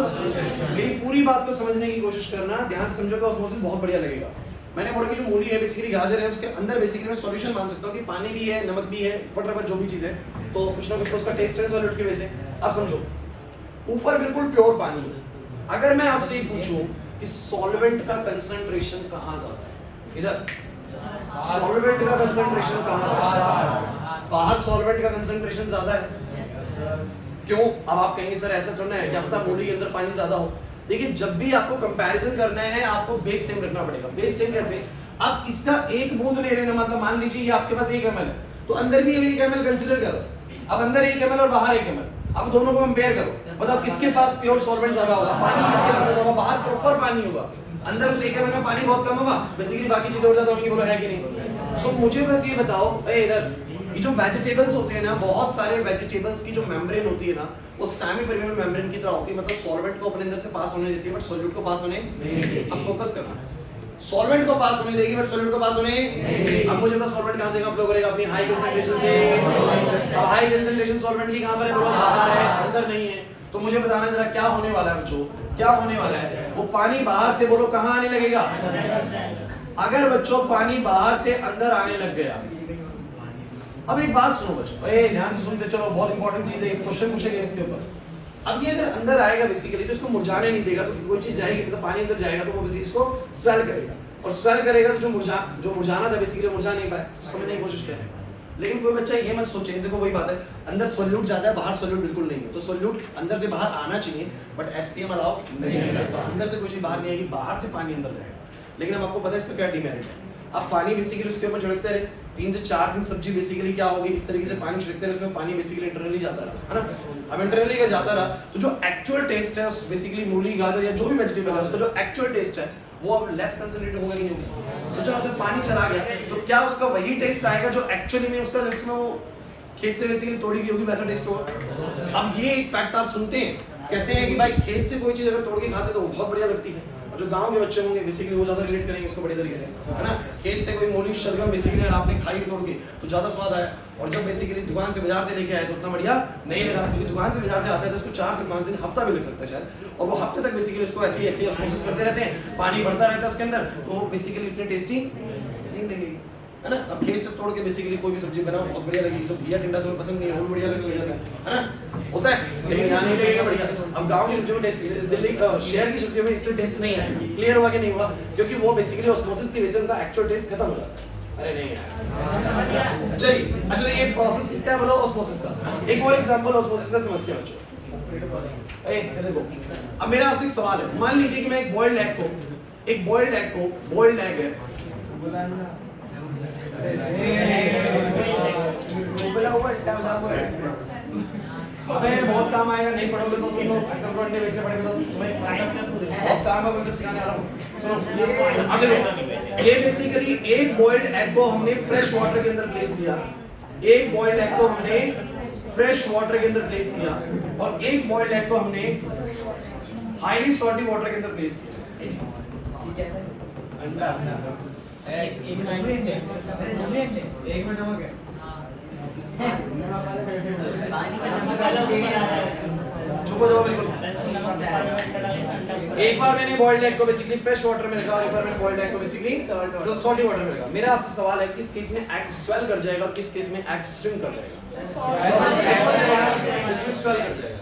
मेरी पूरी बात को समझने की कोशिश करना, ध्यान से समझोगे ऑस्मोसिस बहुत बढ़िया लगेगा। मैंने बोला कि जो मूली है बेसिकली गाजर है, उसके अंदर बेसिकली मैं सॉल्यूशन मान सकता हूँ कि पानी भी है, नमक भी है, वटएवर जो भी चीज है, तो कुछ ना कुछ तो उसका टेस्ट है सॉल्यूट की वजह से। अब समझो, ऊपर बिल्कुल प्योर पानी है। अगर मैं आपसे ये पूछूं कि सॉल्वेंट का कंसंट्रेशन कहाँ ज्यादा है, इधर सॉल्वेंट का कंसंट्रेशन कहाँ ज्यादा है, बाहर सॉल्वेंट का कंसंट्रेशन ज्यादा है। क्यों? अब आप कहेंगे सर ऐसा थोड़ा है, क्या पता मूली के अंदर पानी ज्यादा हो। देखिए, जब भी आपको कंपैरिजन करना है, आपको बेस सेम रखना पड़ेगा। बेस सेम कैसे? आप इसका एक बूंद ले रहे हैं, मतलब मान लीजिए ये आपके पास 1 ml है, तो अंदर भी 1 ml कंसीडर करो। अब अंदर 1 ml और बाहर 1 ml, अब दोनों को कंपेयर करो, मतलब किसके पास प्योर सॉल्वेंट ज्यादा होगा, पानी किसके पास ज्यादा होगा, बाहर प्रॉपर पानी होगा, अंदर उस 1 ml में पानी बहुत कम होगा, बेसिकली बाकी चीजें और ज्यादा होंगी। बोलो है कि नहीं? सो मुझे बस ये बताओ, इधर ये जो वेजिटेबल्स होते हैं ना, बहुत सारे वेजिटेबल्स की जो मेम्ब्रेन होती है ना, वो सेमी परमेबल मेम्ब्रेन की तरह होती है, मतलब सॉल्वेंट को अपने अंदर से पास होने देती है, बट सॉल्यूट को पास होने नहीं देती। अब फोकस करना है, सॉल्वेंट को पास होने देगी बट सॉल्यूट को पास होने नहीं। अब मुझे बता सॉल्वेंट कहां से फ्लो करेगा? अपनी हाई कंसंट्रेशन से। अब हाई कंसंट्रेशन सॉल्वेंट की कहां पर है? बोलो बाहर है, अंदर नहीं है। तो मुझे बताना जरा क्या होने वाला है बच्चों, क्या होने वाला है? वो पानी बाहर से, बोलो कहां आने लगेगा? अगर बच्चों पानी बाहर से अंदर आने लग गया, अब एक बात सुनो बच्चों, ध्यान से सुनते चलो, बहुत इंपॉर्टेंट चीज है, क्वेश्चन पूछेगा इसके ऊपर। अब ये अगर अंदर आएगा बेसिकली, तो इसको मुरझाने नहीं देगा, तो कोई चीज जाएगी, मतलब पानी अंदर जाएगा तो वो बेसिकली इसको स्वेल करेगा, और स्वेल करेगा तो जो मुरझाना था बेसिकली मुरझा नहीं पाए। समझने की कोशिश करें। लेकिन कोई बच्चा ये मत सोचे, देखो वही बात है, अंदर सॉल्यूट ज्यादा है, बाहर सॉल्यूट बिल्कुल नहीं है, तो सॉल्यूट अंदर से बाहर आना चाहिए, बट एसपीएम अलाउ नहीं है, तो अंदर से कोई चीज बाहर नहीं आएगी, बाहर से पानी अंदर जाएगा। लेकिन अब आपको पता है इसका क्या डिमेरिट है? अब पानी बेसिकली उसके ऊपर छिड़कते रहे, 3 से 4 दिन सब्जी बेसिकली क्या होगी, इस तरीके से पानी छिड़कते रहे, उसमें पानी बेसिकली इंटरनली जाता रहा, है ना? अब इंटरनली का जाता रहा, तो जो एक्चुअल टेस्ट है उस बेसिकली मूली, गाजर या जो भी वेजिटेबल है, उसका जो एक्चुअल टेस्ट है वो अब लेस कंसंट्रेटेड होगा नहीं होगा? सोचो उसमें पानी चला गया, तो क्या उसका वही टेस्ट आएगा जो एक्चुअली में उसका जिसमें वो खेत से बेसिकली तोड़ी गई होगी, वैसा टेस्ट होगा? अब ये एक फैक्ट आप सुनते हैं, कहते हैं कि भाई खेत से कोई चीज अगर तोड़ के खाते तो बहुत बढ़िया लगती है, और जो गांव के बच्चे होंगे बेसिकली वो ज्यादा रिलेट करेंगे इसको बड़े तरीके से, है ना? खेत से कोई मूली शलगम बेसिकली अगर आपने खाई तोड़ के तो ज्यादा स्वाद आया, और जब बेसिकली दुकान से बाजार से लेके आए तो उतना बढ़िया नहीं लगा, क्योंकि दुकान से बाजार से आता है तो उसको 4 से 5 दिन, हफ्ता भी लग सकता है शायद, और वो हफ्ते तक बेसिकली उसको ऐसे ऐसे ऑस्मोसिस करते रहते हैं, पानी बढ़ता रहता है उसके अंदर, तो वो बेसिकली इतनी टेस्टी नहीं लगेगी, है ना? अब खेत से तोड़ के बेसिकली कोई भी सब्जी बनाओ बहुत बढ़िया लगेगी, तो घिया टिंडा तुम्हें पसंद नहीं है, वो बढ़िया लगेगा, है ना? होता है, लेकिन यहाँ नहीं लगेगा बढ़िया। अब गांव की सब्जियों में टेस्ट, दिल्ली शहर की सब्जियों में इसलिए टेस्ट नहीं है, क्लियर हुआ कि नहीं हुआ? क्योंकि वो बेसिकली ऑस्मोसिस की वजह से उनका एक्चुअल टेस्ट खत्म हो जाता है। अरे नहीं यार, चलिए अच्छा, ये प्रोसेस किसका है बोलो? ऑस्मोसिस का। एक और एग्जांपल ऑस्मोसिस का समझते हैं बच्चों। देखो, अब मेरा आपसे एक सवाल है, मान लीजिए कि मैं एक बॉइल्ड एग है, अबे बहुत काम आएगा, नहीं पढ़ोगे तो तुम लोग अंडे बेचने पड़ेगा, तो तुम्हें बहुत काम है, मैं सब सिखाने वाला हूँ। सुनो, अब देखो, ये बेसिकली एक बॉइल्ड एग को हमने फ्रेश वाटर के अंदर प्लेस किया, एक बॉइल्ड एग को हमने फ्रेश वाटर के अंदर प्लेस किया, और एक बॉइल्ड एग को हमने हाईली सॉल्टी वाटर के अंदर प्लेस किया। एक मिनट नमक है, चुप हो जाओ बिल्कुल। एक बार मैंने बॉइल्ड एग को बेसिकली फ्रेश वाटर में रखा, और एक बार मैंने बॉइल्ड एग को बेसिकली सॉल्टी वाटर में रखा। मेरा आपसे सवाल है, किस केस में एग स्वेल कर जाएगा और किस केस में एग श्रिंक कर जाएगा? इसमें स्वेल कर जाएगा।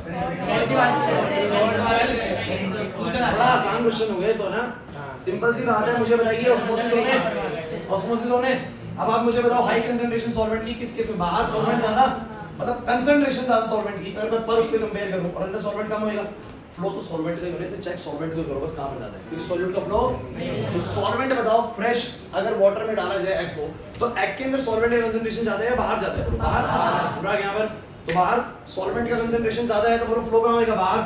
बड़ा आसान क्वेश्चन हो गया तो ना, सिंपल सी बात है। मुझे बताइए ऑस्मोसिस होने, अब आप मुझे बताओ हाई कंसंट्रेशन सॉल्वेंट की किस केस में? बाहर सॉल्वेंट ज्यादा, मतलब कंसंट्रेशन ज्यादा सॉल्वेंट की, अगर मैं पर उस पे कंपेयर करूं और अंदर सॉल्वेंट कम होएगा, फ्लो तो सॉल्वेंट का ही होने से चेक सॉल्वेंट को करो बस कहां पे जाता है क्योंकि सॉल्यूट का फ्लो तो सॉल्वेंट बताओ फ्रेश अगर वाटर में डाला जाए एग को तो एग के अंदर सॉल्वेंट का कंसंट्रेशन ज्यादा है या बाहर जाता है बोलो बाहर पूरा यहां पर तो बाहर सॉल्वेंट का कंसंट्रेशन ज्यादा है तो बोलो फ्लो कहां होगा बाहर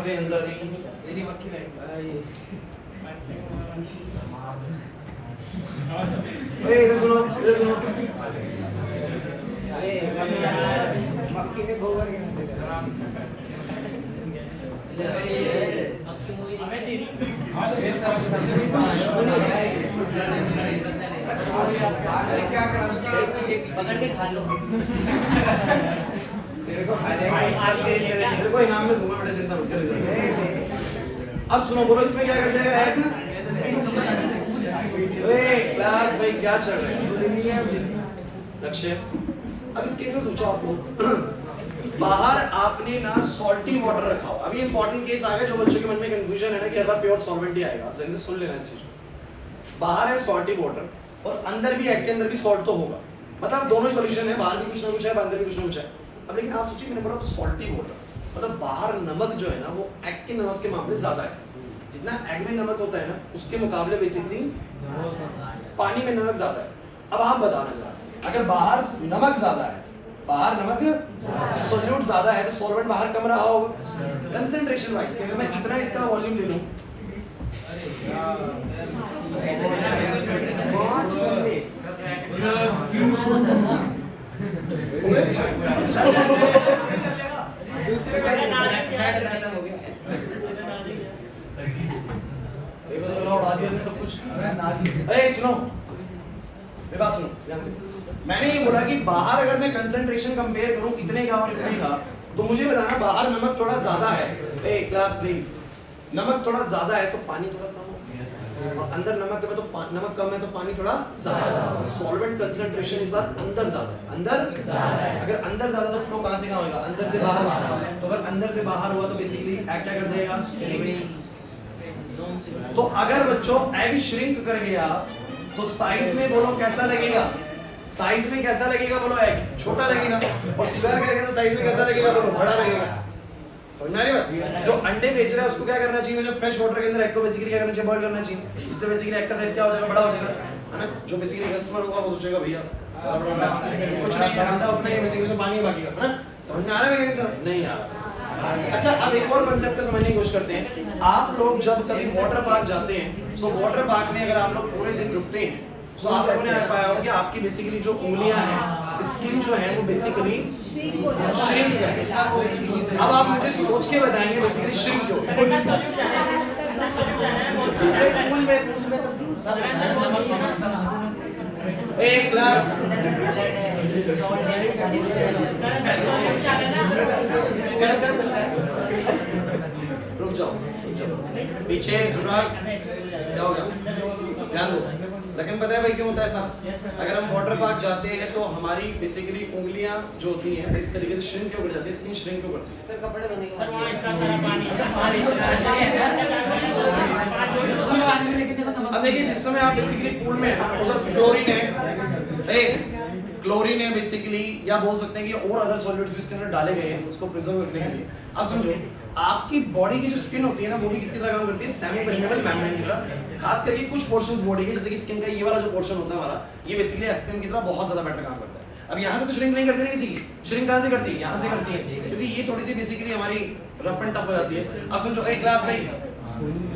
से अंदर मेरी मक्खी बैठ ए इधर सुनो मक्खी में गोबर क्या पकड़ के खा लो तेरे को इनाम में दूंगा बेटा चिंता मत कर अब सुनो बोलो इसमें क्या कर जाएगा एग क्लास भाई क्या चल रहा है लक्ष्य अब इस केस में सोचो आप लोग बाहर आपने ना सॉल्टी वाटर रखा हो अभी इंपॉर्टेंट केस आ गया जो बच्चों के मन में कंफ्यूजन है ना कि हर बार प्योर सॉल्वेंट ही आएगा आप जल्दी से सुन लेना इस चीज को बाहर है सॉल्टी वाटर और अंदर भी एग के अंदर भी सॉल्ट तो होगा मतलब दोनों ही सॉल्यूशन है बाहर भी कुछ ना कुछ है अंदर भी कुछ ना कुछ है अब लेकिन आप सोचिए मैंने बोला सॉल्टी वाटर मतलब बाहर नमक जो है ना वो एग के नमक के मामले ज्यादा है जितना एग में नमक होता है ना उसके मुकाबले बेसिकली पानी में नमक ज्यादा है अब आप बताना चाह रहे हैं अगर बाहर नमक ज्यादा है बाहर नमक तो सॉल्यूट ज्यादा है तो सॉल्वेंट बाहर कम रहा होगा कंसंट्रेशन वाइज अगर मैं इतना इसका वॉल्यूम ले लूं सब कुछ सुनो मेरी बात सुनो ध्यान से मैंने ये बोला कि बाहर अगर मैं कंसंट्रेशन कंपेयर करूं इतने का और इतने का तो मुझे बताना बाहर नमक थोड़ा ज्यादा है ए क्लास प्लीज नमक थोड़ा ज्यादा है तो पानी थोड़ा कम हो और अंदर नमक कम है तो नमक कम है तो पानी थोड़ा ज्यादा सॉल्वेंट कंसंट्रेशन इस बार अंदर ज्यादा है अंदर अगर अंदर ज्यादा तो फ्लो कहां से कहां होगा अंदर से बाहर तो अगर अंदर से बाहर हुआ तो बेसिकली एग क्या कर जाएगा तो अगर बच्चों एग श्रिंक कर गया तो साइज में बोलो कैसा लगेगा साइज में कैसा लगेगा बोलो एग छोटा लगेगा और स्क्वायर करेगा तो साइज में कैसा लगेगा बोलो बड़ा लगेगा समझ में आ रही बात जो अंडे बेच रहा है उसको क्या करना चाहिए जो फ्रेश वाटर के अंदर एग को बेसिकली क्या करना चाहिए बॉईल करना चाहिए इससे बेसिकली एग का साइज क्या हो जाएगा बड़ा हो जाएगा है ना जो बेसिकली कस्टमर होगा वो सोचेगा भैया कुछ नहीं अंडा उतना ही बेसिकली तो पानी बाकी है ना समझ में आ रहा है क्या नहीं आ रहा अच्छा अब एक और कांसेप्ट को समझने की कोशिश करते हैं आप लोग जब कभी वाटर पार्क जाते हैं सो वाटर पार्क में अगर आप लोग पूरे दिन रुकते हैं तो आप लोगों ने पाया होगा कि आपकी बेसिकली जो उंगलियां हैं स्किन जो है वो बेसिकली श्रिंक है अब आप मुझे सोच के बताएंगे बेसिकली श्रिंक क्यों पूल में एक ग्लास रुक जाओ पीछे क्या हो गया ध्यान दो लेकिन पता है भाई क्यों होता है ऐसा अगर हम वाटर पार्क जाते हैं तो हमारी बेसिकली उंगलियां जो होती हैं इस तरीके से श्रिंक क्यों कर जाती है स्किन श्रिंक क्यों करती है सर कपड़े धोने सर वहाँ इतना सारा पानी अब देखिए जिस समय आप बेसिकली पूल में हैं उधर क्लोरीन है बेसिकली या बोल सकते हैं कि और अदर सॉल्यूट्स भी इसके अंदर डाले गए हैं उसको प्रिजर्व रखने के लिए आप समझो आपकी बॉडी की जो स्किन होती है ना वो भी किसकी तरह काम करती है सेमी परमेबल मेम्ब्रेन की तरह खास करके कुछ पोर्शंस बॉडी के जैसे कि स्किन का ये वाला जो पोर्शन होता है हमारा ये बेसिकली एस्पिन की तरह बहुत ज्यादा बेटर काम करता है अब यहाँ से तो श्रिंक नहीं करती किसी की श्रिंक कहाँ से करती है यहाँ से करती है क्योंकि ये थोड़ी सी बेसिकली हमारी रफ एंड टफ हो जाती है अब समझो एक क्लास में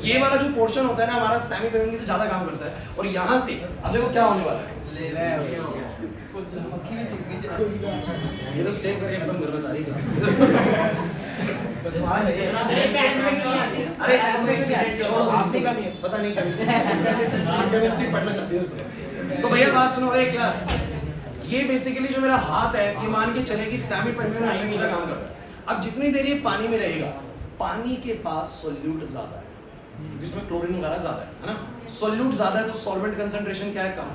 ये वाला जो पोर्शन होता है ना हमारा सेमी परमेबल की ज्यादा काम करता है और यहाँ से अब देखो क्या होने वाला है ये तो सेव करके खत्म करना चाह रही है अरे पता नहीं केमिस्ट्री पढ़ना चाहती है तो भैया बात सुनो एक क्लास ये बेसिकली जो मेरा हाथ है ये मान के चले कि सेमी परमेबल का काम कर रहा है अब जितनी देर ये पानी में रहेगा पानी के पास सॉल्यूट ज्यादा है जिसमें क्लोरीन वगैरह ज्यादा है ना सॉल्यूट ज्यादा है तो सॉल्वेंट कंसंट्रेशन क्या है कम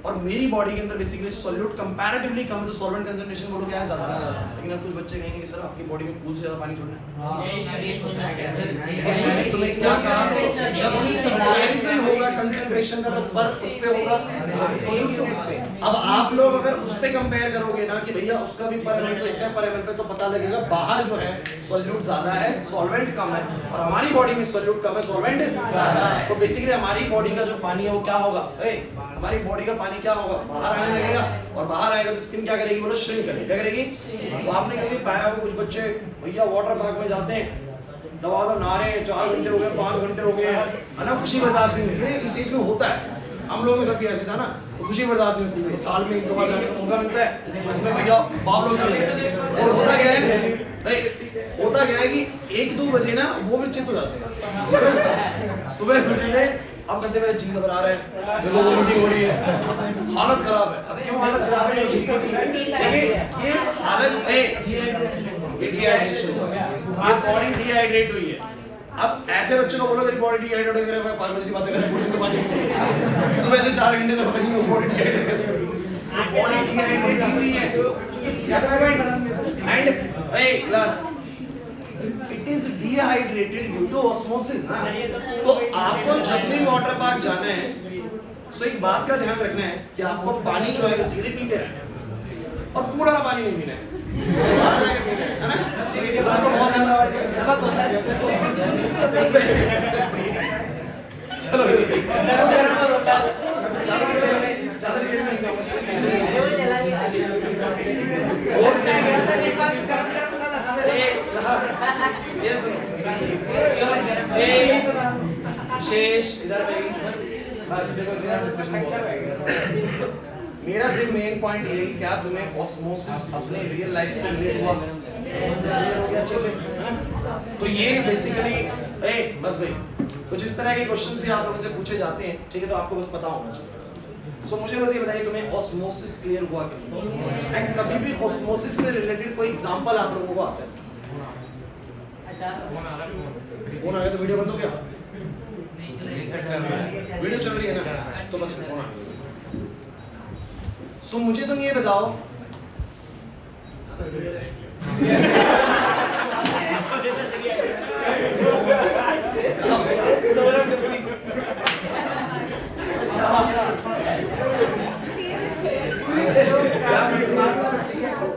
और मेरी बॉडी के अंदर बेसिकली सॉल्यूट कंपैरेटिवली कम है तो सॉल्वेंट कंसंट्रेशन बोलो क्या है ज्यादा लेकिन अब कुछ बच्चे कहेंगे कि सर आपकी बॉडी में पूल से ज्यादा पानी छोड़ना है तुम्हें क्या कहा जब कंपैरिजन होगा कंसंट्रेशन का तो पर उस पे होगा। अब आप लोग अगर उस पे कंपेयर करोगे ना कि भैया उसका भी पर एमएल पे इसका पर एमएल पे, तो पता लगेगा बाहर जो है सॉल्यूट ज्यादा है, सॉल्वेंट कम है, और हमारी बॉडी में सॉल्यूट कम है, सॉल्वेंट ज्यादा है। तो बेसिकली हमारी बॉडी का जो पानी है वो क्या होगा, हमारी बॉडी का पानी क्या होगा, बाहर आने लगेगा, और बाहर आएगा तो स्किन क्या करेगी, बोलो श्रिंक करेगी। क्या करेगी? तो आपने कभी पाया हो कुछ बच्चे भैया वाटर पार्क में जाते हैं, दवा दो नहा रहे हैं, 4 घंटे हो गए, 5 घंटे हो गए, है ना, खुशी बर्दाश्त नहीं होती। इस एज में होता है, हम लोगों के साथ भी ऐसे था ना, तो खुशी बर्दाश्त नहीं होती। साल में 1-2 बार जाने का मौका मिलता है, तो उसमें भैया बाप लोग चले गए। और होता क्या है कि 1-2 बजे ना वो भी चित हो जाते हैं। सुबह खुशी थे, अब कहते मेरे जी घबरा रहे हैं, मेरे को वोमिटिंग हो रही है, हालत खराब है। अब क्यों हालत खराब है? देखिए ये हालत है डिहाइड्रेशन, ये बॉडी डिहाइड्रेट हुई है। अब ऐसे बच्चों को बोलो तेरी बॉडी डिहाइड्रेट हो गई, मैं पागल सी बातें कर रहा हूं, पानी सुबह से 4 घंटे तक पानी में बॉडी डिहाइड्रेट कैसे होगी? बॉडी डिहाइड्रेट हुई है। याद है भाई? And a plus it is dehydrated due to osmosis ना। तो आपको जब भी वाटर पार्क जाना है, सो एक बात का ध्यान रखना है कि आपको पानी जो है सीधे पीते रहना और पूरा पानी नहीं पीना है, है ना? ये बात तो बहुत गलत होता है। चलो ये सुनो, शेष इधर बस देखो मेरा सिर्फ मेन पॉइंट ये है कि क्या तुम्हें ऑस्मोसिस अपने रियल लाइफ से रिलेट हुआ अच्छे से, है ना? तो ये बेसिकली बस भाई कुछ इस तरह के क्वेश्चंस भी आप लोगों से पूछे जाते हैं, ठीक है? तो आपको बस पता होना चाहिए। सो मुझे बस ये बताइए तुम्हें ऑस्मोसिस क्लियर हुआ कि एंड कभी भी ऑस्मोसिस से रिलेटेड कोई एग्जांपल आप लोगों को आता है? फोन आ गया तो वीडियो बंद हो गया? वीडियो चल रही है ना, तो बस फोन आ गया। सो मुझे तुम ये बताओ,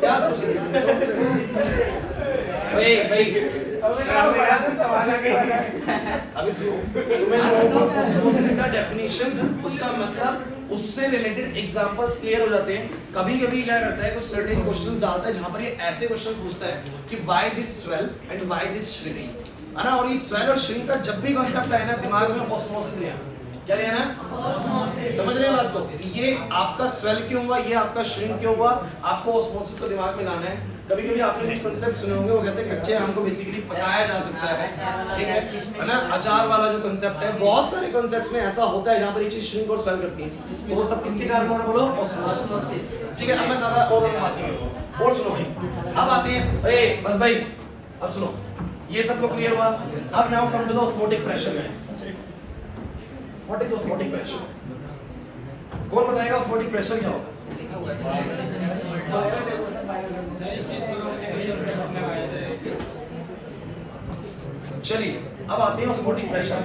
क्या सोच रहे भाई? अभी ऑस्मोसिस का डेफिनेशन, उसका मतलब उससे रिलेटेड एग्जांपल्स क्लियर हो जाते हैं। कभी-कभी क्या करता है, कुछ सर्टेन क्वेश्चंस डालता है जहां पर ये ऐसे क्वेश्चंस पूछता है कि why this swell and why this shrinking, है ना? और ये स्वेल और श्रिंक का जब भी कांसेप्ट आए ना दिमाग में ऑस्मोसिस ले आना। क्या ले आना? समझ रहे हो बात को? ये आपका स्वेल क्यों हुआ, ये आपका श्रिंक क्यों हुआ, आपको ऑस्मोसिस को दिमाग में लाना है। कभी-कभी आपने कुछ कांसेप्ट सुने होंगे, वो कहते हैं कच्चे आम को बेसिकली पकाया जा सकता है, ठीक है ना? अचार वाला जो कांसेप्ट है, बहुत सारे कांसेप्ट्स में ऐसा होता है जहां पर ये चीज श्रिंक और स्वेल करती है। तो वो सब किसके कारण हो रहा है, बोलो? ऑस्मोसिस, ठीक है? अब मैं ज्यादा और बात नहीं करूंगा, और सुनो भाई। अब आते हैं बस भाई, अब सुनो, ये सब को क्लियर हुआ। अब now come to the osmotic pressure guys. What is osmotic pressure? कौन बताएगा ऑस्मोटिक प्रेशर क्या होता है? चलिए अब आते हैं ऑस्मोटिक प्रेशर।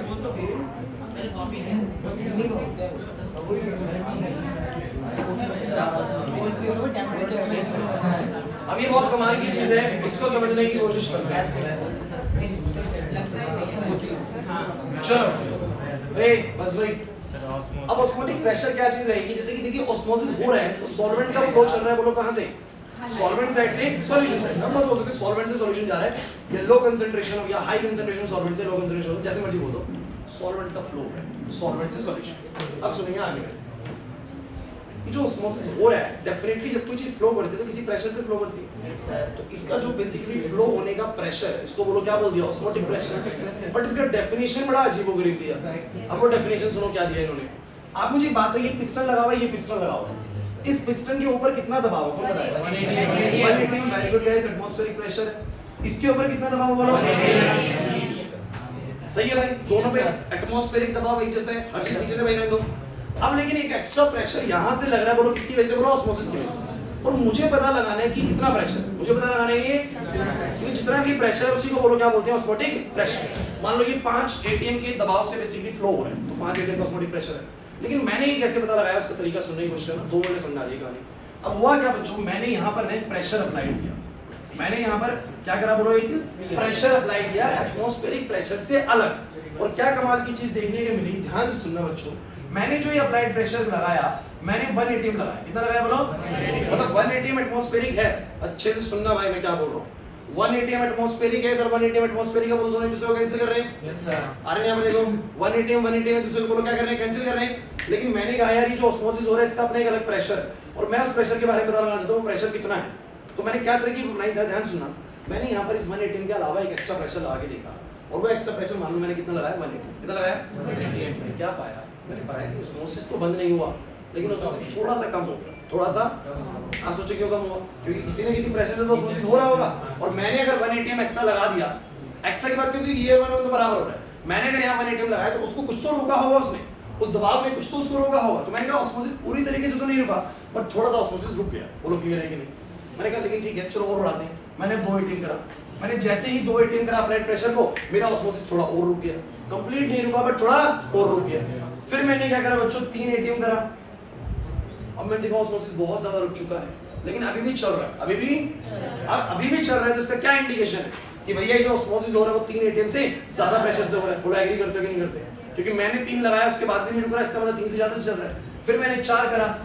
अब ये बहुत कमाल की चीज है, इसको समझने की कोशिश करते हैं। चलो बस भाई, अब ऑस्मोटिक प्रेशर क्या चीज रहेगी? जैसे कि देखिए ऑस्मोसिस हो रहा है तो सॉल्वेंट का फ्लो चल रहा है, बोलो कहां से? सॉल्वेंट साइड से सॉल्यूशन साइड। हम बोल सकते हैं सॉल्वेंट से सॉल्यूशन जा रहा है, ये लो कंसंट्रेशन हो या हाई कंसंट्रेशन सॉल्वेंट से लो कंसंट्रेशन, जैसे मर्जी बोल दो, सॉल्वेंट का फ्लो है सॉल्वेंट से सॉल्यूशन। अब सुनिए आगे, ये जो ऑस्मोसिस हो रहा है डेफिनेटली जब कोई चीज फ्लो करती है तो किसी प्रेशर से फ्लो करती है। तो इसका जो बेसिकली फ्लो होने का प्रेशर है, इसको बोलो क्या बोल दिया? Osmotic pressure. बट इसका डेफिनेशन बड़ा अजीबोगरीब दिया। अब वो डेफिनेशन सुनो क्या दिया इन्होंने। आप मुझे बात तो, ये पिस्टन लगा हुआ है, ये पिस्टन लगा हुआ है, इस पिस्टन के ऊपर कितना दबाव है कौन बताएगा? 180। Very good guys, atmospheric pressure है। इसके ऊपर कितना दबाव बोलो? सही है भाई, दोनों पे एटमॉस्फेरिक दबाव एक जैसा है, हर चीज पीछे से भाई रहने दो। अब लेकिन एक एक्स्ट्रा प्रेशर यहां से लग रहा है, बोलो किसकी वजह से? बोलो ऑस्मोसिस की वजह से। और मुझे पता लगाना है कि कितना प्रेशर, मुझे पता लगाना है ये, क्योंकि जितना भी प्रेशर है उसी को बोलो क्या बोलते हैं? Osmotic pressure. मान लो ये 5 एटीएम के दबाव से बेसिकली फ्लो हो रहा है, तो 5 एटीएम का ऑस्मोटिक प्रेशर है। लेकिन मैंने ये कैसे पता लगाया, उसका तरीका सुनने की कोशिश करना, 2 मिनट समझ आ जाएगी कहानी। अब हुआ क्या बच्चों, मैंने यहाँ पर एक प्रेशर अप्लाई किया, मैंने यहाँ पर क्या करा बोलो, एक प्रेशर अप्लाई किया एटमॉस्फेरिक प्रेशर से अलग। और क्या कमाल की चीज देखने को मिली, ध्यान से सुनना बच्चों, मैंने जो ये अप्लाइड प्रेशर लगाया, मैंने 1 atm लगाया, कितना लगाया बोलो, मतलब 1 atm एटमॉस्फेरिक है, अच्छे से सुनना भाई मैं क्या बोल रहा हूँ, 1 atm एटमॉस्फेरिक है, इधर 1 atm एटमॉस्फेरिक है, बोलो दोनों एक दूसरे को कैंसिल कर रहे हैं। Yes sir. अरे यहाँ पर देखो 1 atm एक दूसरे को बोलो क्या कर रहे हैं, कैंसिल कर रहे हैं। लेकिन मैंने कहा यार ये जो ऑस्मोसिस हो रहा है इसका अपना एक अलग प्रेशर है, और मैं उस प्रेशर के बारे में पता लगाना चाहता हूँ प्रेशर कितना है। तो मैंने क्या तरीके बनाई, ध्यान सुनना, मैंने यहाँ पर इस 1 atm के अलावा एक एक्स्ट्रा प्रेशर लगा के देखा, और वो एक्स्ट्रा प्रेशर मान लो मैंने कितना लगाया, 1 atm, कितना लगाया, 1 atm। मैंने क्या पाया, मैंने पाया कि ऑस्मोसिस तो बंद नहीं हुआ, लेकिन उसमें थोड़ा सा कम हो गया, थोड़ा सा। आप सोचो क्यों कम हुआ, क्योंकि किसी न किसी प्रेशर से तो ऑस्मोसिस हो रहा होगा, और मैंने अगर 1 atm एक्स्ट्रा लगा दिया, एक्स्ट्रा के बाद क्योंकि ये 1 तो बराबर हो रहा है, मैंने अगर यहाँ 1 atm लगाया तो उसको कुछ तो रोका होगा, उसने उस दबाव में कुछ तो उसको रोका होगा। तो मैंने कहा ऑस्मोसिस पूरी तरीके से तो नहीं रुका, बट थोड़ा सा ऑस्मोसिस रुक गया, वो लोग क्लियर है कि नहीं। मैंने कहा लेकिन ठीक है चलो और बढ़ाते हैं, मैंने 2 atm करा, मैंने जैसे ही 2 atm करा अप्लाइड प्रेशर को, मेरा ऑस्मोसिस थोड़ा और रुक गया, कंप्लीट नहीं रुका बट थोड़ा और रुक गया। फिर मैंने क्या करा बच्चों, 3 atm करा, अब मैंने देखा ऑस्मोसिस बहुत ज्यादा रुक चुका है, लेकिन अभी भी चल रहा है, अभी भी चल रहा है। तो इसका क्या इंडिकेशन है कि भैया ये जो ऑस्मोसिस हो रहा है वो 3 atm से ज्यादा प्रेशर से हो रहा है। थोड़ा एग्री करते हो कि नहीं करते, क्योंकि मैंने 3 लगाया उसके बाद भी नहीं रुक रहा, इसका मतलब 3 से ज्यादा से चल रहा है। फिर मैंने 4 करा,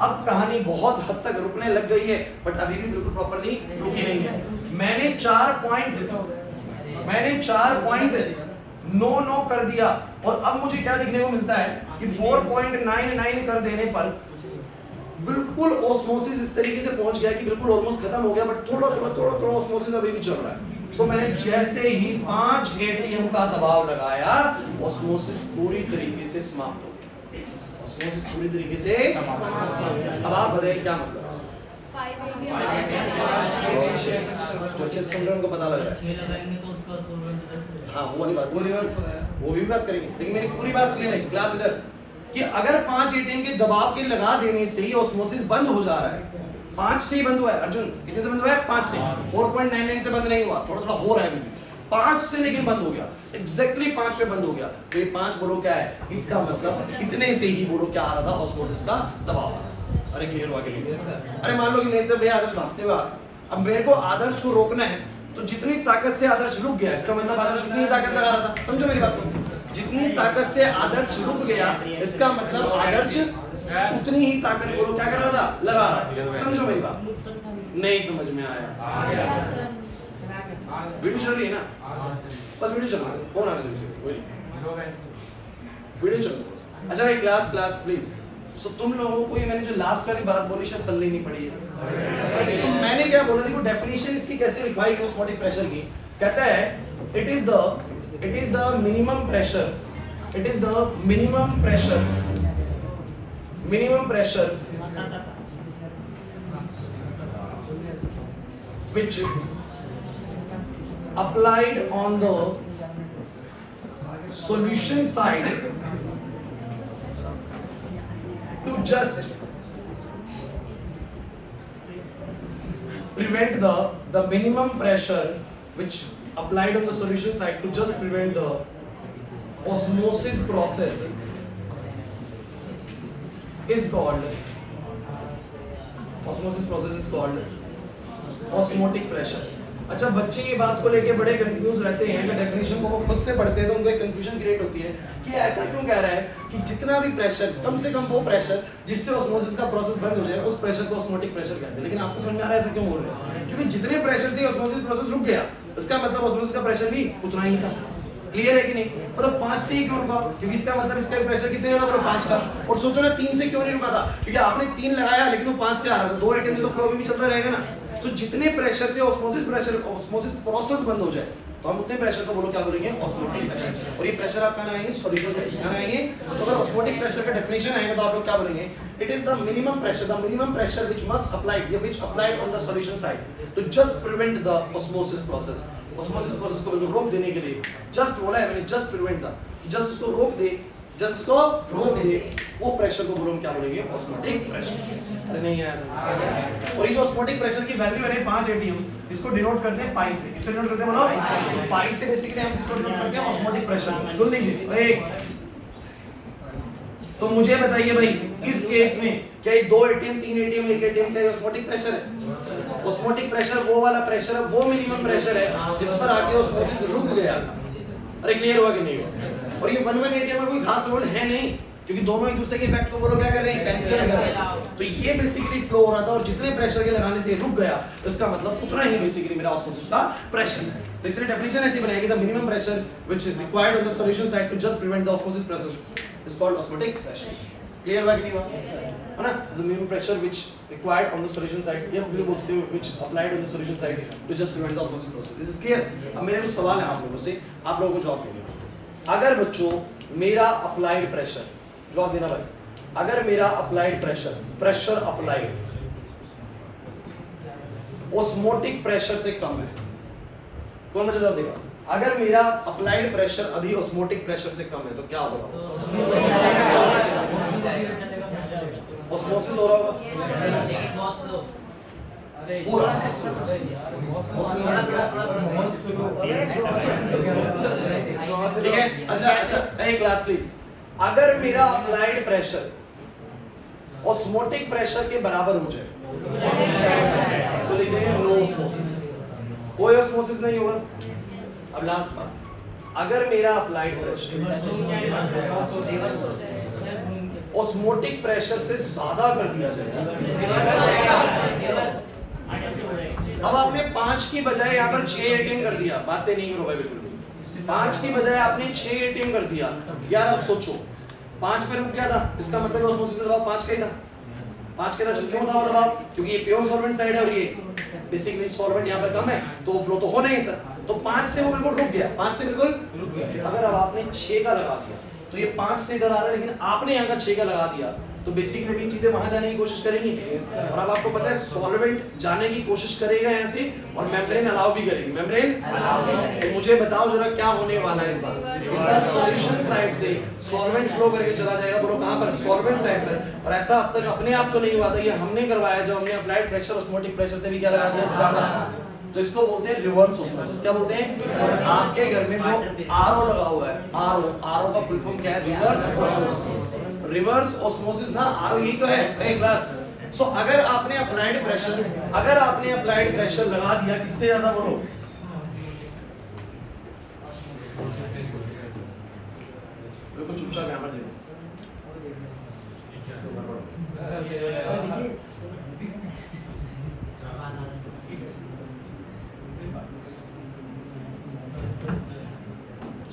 अब कहानी बहुत हद तक रुकने लग गई है, बट अभी भी बिल्कुल प्रॉपर्ली रुकी नहीं है। मैंने 4.99 कर दिया, और अब मुझे क्या देखने को मिलता है कि 4.99 कर देने पर बिल्कुल ऑस्मोसिस इस तरीके से पहुंच गया कि बिल्कुल ऑलमोस्ट खत्म हो गया, बट थोड़ा ऑस्मोसिस अभी भी चल रहा है। तो मैंने जैसे ही 5 atm का दबाव लगाया, ऑस्मोसिस पूरी तरीके से समाप्त हो गया, ऑस्मोसिस पूरी तरीके से। अब आप बताइए क्या मतलब है, जो अच्छे सुन रहे हैं उनको पता लग रहा है। हाँ वो वाली बात, वो भी बात करेंगे, लेकिन मेरी पूरी बात सुनिए भाई, क्लास इधर, कि अगर 5 atm के दबाव के लगा देने से ही ऑस्मोसिस बंद हो जा रहा है, 5 से ही बंद हुआ है अर्जुन, कितने से बंद हुआ है, 5 से, 4.99 से बंद नहीं हुआ, थोड़ा हो रहा है अभी 5 से, लेकिन बंद हो गया, एग्जैक्टली 5 पे बंद हो गया। तो ये 5 बोलो क्या है, इसका मतलब कितने से ही बोलो क्या आ रहा था, ऑस्मोसिस का दबाव। अरे क्लियर हुआ कि नहीं? अरे मान लो कि मेरे तरफ भैया आदर्श भागते हुए, अब मेरे को आदर्श को रोकना है, तो जितनी ताकत से आदर्श रुक गया, इसका मतलब आदर्श उतनी ही ताकत लगा रहा था, समझो मेरी बात को, जितनी ताकत से आदर्श रुक गया, इसका मतलब आदर्श उतनी ही ताकत बोलो क्या कर रहा था, लगा रहा था। समझो मेरी बात, नहीं समझ में आया? वीडियो चल रही है ना, बस वीडियो चल रहा है, फोन आने दो, वीडियो चल रहा है बस। अच्छा भाई क्लास प्लीज। सो तुम लोगों को ये मैंने जो लास्ट वाली बात बोली शायद पल्ले नहीं पड़ी है। तो मैंने क्या बोला, देखो डेफिनेशन इसकी कैसे लिखवाई गई ऑस्मोटिक प्रेशर की, कहता है it is the minimum pressure, it is the minimum pressure which applied on the solution side to just prevent the minimum pressure which applied on the solution side to just prevent the osmosis process is called osmotic pressure। अच्छा बच्चे ये बात को लेके बड़े confuse रहते हैं, जब डेफिनेशन को वो खुद से पढ़ते हैं तो उनको एक कंफ्यूजन क्रिएट होती है कि ऐसा क्यों कह रहा है कि जितना भी प्रेशर, कम से कम वो प्रेशर जिससे ऑस्मोसिस का प्रोसेस बंद हो जाए, उस प्रेशर को ऑस्मोटिक प्रेशर कहते हैं। लेकिन आपको समझ में आ रहा है ऐसा क्यों बोल रहे हैं? क्योंकि जितने प्रेशर से ऑस्मोसिस प्रोसेस रुक गया, इसका मतलब ऑस्मोसिस का प्रेशर भी उतना ही था। क्लियर है कि नहीं? मतलब 5 से ही क्यों रुका? क्योंकि इसका मतलब इसका प्रेशर कितने का था, 5 का। और सोचो ना 3 से क्यों नहीं रुका था? क्योंकि आपने 3 लगाया लेकिन वो 5 से आ रहा था, 2 atm से तो फ्लो भी चलता रहेगा ना। तो जितने प्रेशर से ऑस्मोसिस प्रोसेस बंद हो जाए, तो हम उतने प्रेशर को बोलो क्या बोलेंगे, ऑस्मोटिक प्रेशर। और ये प्रेशर आप कहां आएंगे, सॉल्यूशन से कहां आएंगे। तो अगर ऑस्मोटिक प्रेशर का डेफिनेशन आएगा तो आप लोग क्या बोलेंगे, it is the minimum pressure which must applied, which applied on the solution side to just prevent the osmosis process. Osmosis process को बिल्कुल रोक देने के लिए, जस्ट बोला है मैंने, जस्ट प्रिवेंट द, जस्ट उसको रोक दे, वो प्रेशर को बोलो हम क्या बोलेंगे, ऑस्मोटिक प्रेशर। अरे नहीं आया। और ये जो ऑस्मोटिक प्रेशर की वैल्यू है 5 atm, इसको डिनोट करते हैं पाई से। किससे डिनोट करते हैं बोलो, पाई से बेसिकली हम इसको डिनोट करते हैं ऑस्मोटिक प्रेशर। सुन लीजिए, तो मुझे बताइए भाई, इस केस में क्या ये 2 एटीएम 3 एटीएम 1 एटीएम का ऑस्मोटिक प्रेशर है? ऑस्मोटिक प्रेशर वो वाला प्रेशर है, वो मिनिमम प्रेशर है जिस पर आके ऑस्मोसिस रुक गया था। अरे क्लियर हुआ कि नहीं हुआ? और ये 1 एटीएम का कोई खास रोल है नहीं, क्योंकि दोनों एक दूसरे के इफेक्ट को बोलो क्या कर रहे हैं, कैंसिल कर रहे हैं। तो ये बेसिकली फ्लो हो रहा था और जितने प्रेशर के लगाने से रुक गया, इसका मतलब उतना ही बेसिकली मेरा ऑस्मोसिस का प्रेशर है। तो इसलिए डेफिनेशन ऐसी बनाएगी, the minimum pressure which is required on the solution side to just prevent the osmosis process is called osmotic pressure. Clear हुआ कि नहीं हुआ? है ना? The minimum pressure which required on the solution side, या भी बोल सकते हो which applied on the solution side to just prevent the osmosis process. This is clear? अब मेरे कुछ सवाल है आप लोगों से, आप लोगों को जवाब देने। अगर बच्चों मेरा अप्लाइड प्रेशर, जवाब देना भाई, अगर मेरा applied pressure applied osmotic pressure से कम है, कौन सा जवाब देगा? अगर मेरा अप्लाइड प्रेशर अभी ऑस्मोटिक प्रेशर से कम है तो क्या होगा? ऑस्मोसिस हो रहा होगा पूरा। ठीक है, अच्छा एक क्लास प्लीज। अगर मेरा अप्लाइड प्रेशर ऑस्मोटिक प्रेशर के बराबर हो जाए तो लिखते हैं नो ऑस्मोसिस, कोई ऑस्मोसिस नहीं होगा। अब लास्ट बात, अगर मेरा अप्लाइड प्रेशर ऑस्मोटिक प्रेशर से ज्यादा कर दिया जाए, अब आपने 5 की बजाय यहाँ पर 6 एटीएम कर दिया, बातें नहीं करो भाई बिल्कुल भी। 5 की बजाय आपने 6 एटीएम कर दिया, यार अब सोचो 5 पे रुक गया था, इसका मतलब ऑस्मोसिस का दबाव 5 का ही था। 5 के था, क्यों था वो दबाव? क्योंकि ये प्योर सॉल्वेंट साइड है और ये बेसिकली सॉल्वेंट यहाँ पर कम है, तो फ्लो तो होना ही सर। तो 5 से वो बिल्कुल रुक गया, 5 से बिल्कुल रुक गया। अगर अब आपने 6 का लगा दिया तो ये 5 से इधर आ रहा है, लेकिन आपने यहाँ का 6 का लगा दिया, तो बेसिकली ये चीजें वहां जाने की कोशिश करेंगी। और अब आपको पता है सॉल्वेंट जाने की कोशिश करेगा यहाँ से, और मेम्ब्रेन अलाउ भी करेगी। मेम्ब्रेन तो मुझे बताओ जरा क्या होने वाला है इस बार? सॉल्यूशन साइड से सॉल्वेंट फ्लो करके चला जाएगा, बोलो कहां पर? सॉल्वेंट साइड पर। और ऐसा अब तक अपने आप तो नहीं हुआ था, ये हमने करवाया जब हमने अप्लाइड प्रेशर ऑस्मोटिक प्रेशर से भी क्या लगा दिया, ज्यादा। तो इसको बोलते हैं रिवर्स ऑस्मोसिस। क्या बोलते हैं? आपके घर में जो आरओ लगा हुआ है, आरओ का फुल फॉर्म क्या है? Reverse osmosis. रिवर्स ऑस्मोसिस ना, आरओ यही तो है सही क्लास। सो अगर आपने अप्लाइड प्रेशर लगा दिया, किससे ज्यादा बोलो? बिल्कुल चुपचाप यहाँ पर देखो।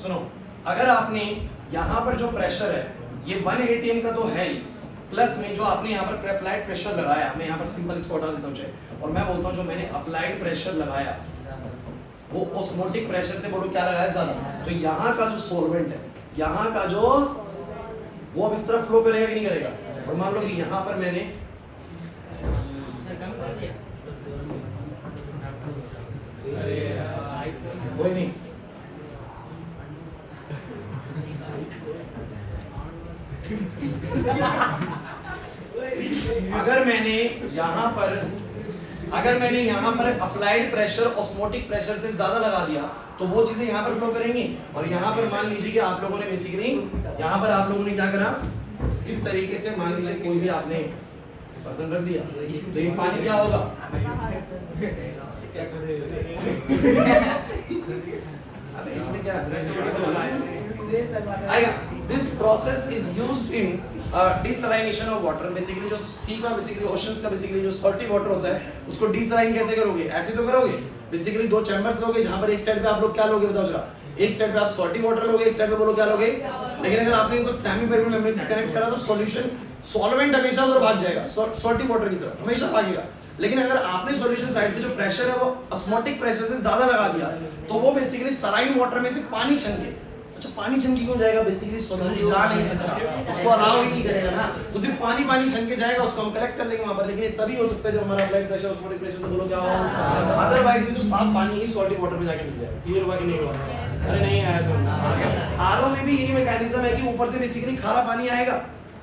सुनो, अगर आपने यहाँ पर जो प्रेशर है ये 1 एटीएम का तो है ही, प्लस में जो आपने यहाँ पर अप्लाइड प्रेशर लगाया, मैं यहाँ पर सिंपल इसको हटा देता हूँ, और मैं बोलता हूँ जो मैंने अप्लाइड प्रेशर लगाया वो ऑस्मोटिक प्रेशर से बोलो क्या लगाया ज्यादा। तो यहाँ का जो सॉल्वेंट है, यहाँ का जो वो अब इस तरफ फ्लो करेगा कि नहीं करेगा? और मान लो कि यहाँ पर मैंने कोई नहीं, अगर मैंने यहाँ पर अप्लाइड प्रेशर ऑस्मोटिक प्रेशर से ज्यादा लगा दिया तो वो चीजें यहाँ पर फ्लो करेंगी। और यहाँ पर मान लीजिए कि आप लोगों ने बेसिकली यहाँ पर आप लोगों ने क्या करा, इस तरीके से मान लीजिए कोई भी आपने बर्तन रख दिया, लेकिन पानी क्या होगा? अबे इसमें क्या आएगा? This process is used in desalination of water. Basically जो सी का बेसिकली ओशंस का बेसिकली जो सॉल्टी वाटर होता है उसको डिसलाइन कैसे करोगे? ऐसे तो करोगे। बेसिकली 2 चैम्बर्स लोगे, जहां पर एक साइड पे आप लोग क्या लोगे बताओ जरा? एक साइड पे आप सॉल्टी वाटर लोगे, एक साइड पे बोलो क्या लोगे? लेकिन अगर आपने इनको सेमी परमेबल मेम्ब्रेन से कनेक्ट करा तो सॉल्यूशन सॉल्वेंट हमेशा उधर भाग जाएगा, सॉल्टी वाटर की तरफ हमेशा भागेगा। लेकिन अगर आपने सॉल्यूशन साइड पे जो प्रेशर है वो ऑस्मोटिक प्रेशर से ज्यादा लगा दिया तो वो बेसिकली सलाइन वाटर में से पानी छनके, अच्छा पानी छनके क्यों जाएगा? बेसिकली सॉल्यूट जा नहीं सकता, उसको अलाउ ही नहीं करेगा ना, तो सिर्फ पानी पानी छनके जाएगा, उसको हम कलेक्ट कर लेंगे वहां पर। लेकिन ये तभी हो सकता है जब हमारा ब्लड प्रेशर ऑस्मोटिक प्रेशर से बोलो क्या हो, अदरवाइज ये जो साफ पानी ही सॉल्टी वाटर में जाके मिल जाएगा। क्लियर हुआ कि नहीं हुआ? अरे नहीं आया समझ। आरओ में भी यही मैकेनिज्म है कि ऊपर से बेसिकली खारा पानी आएगा,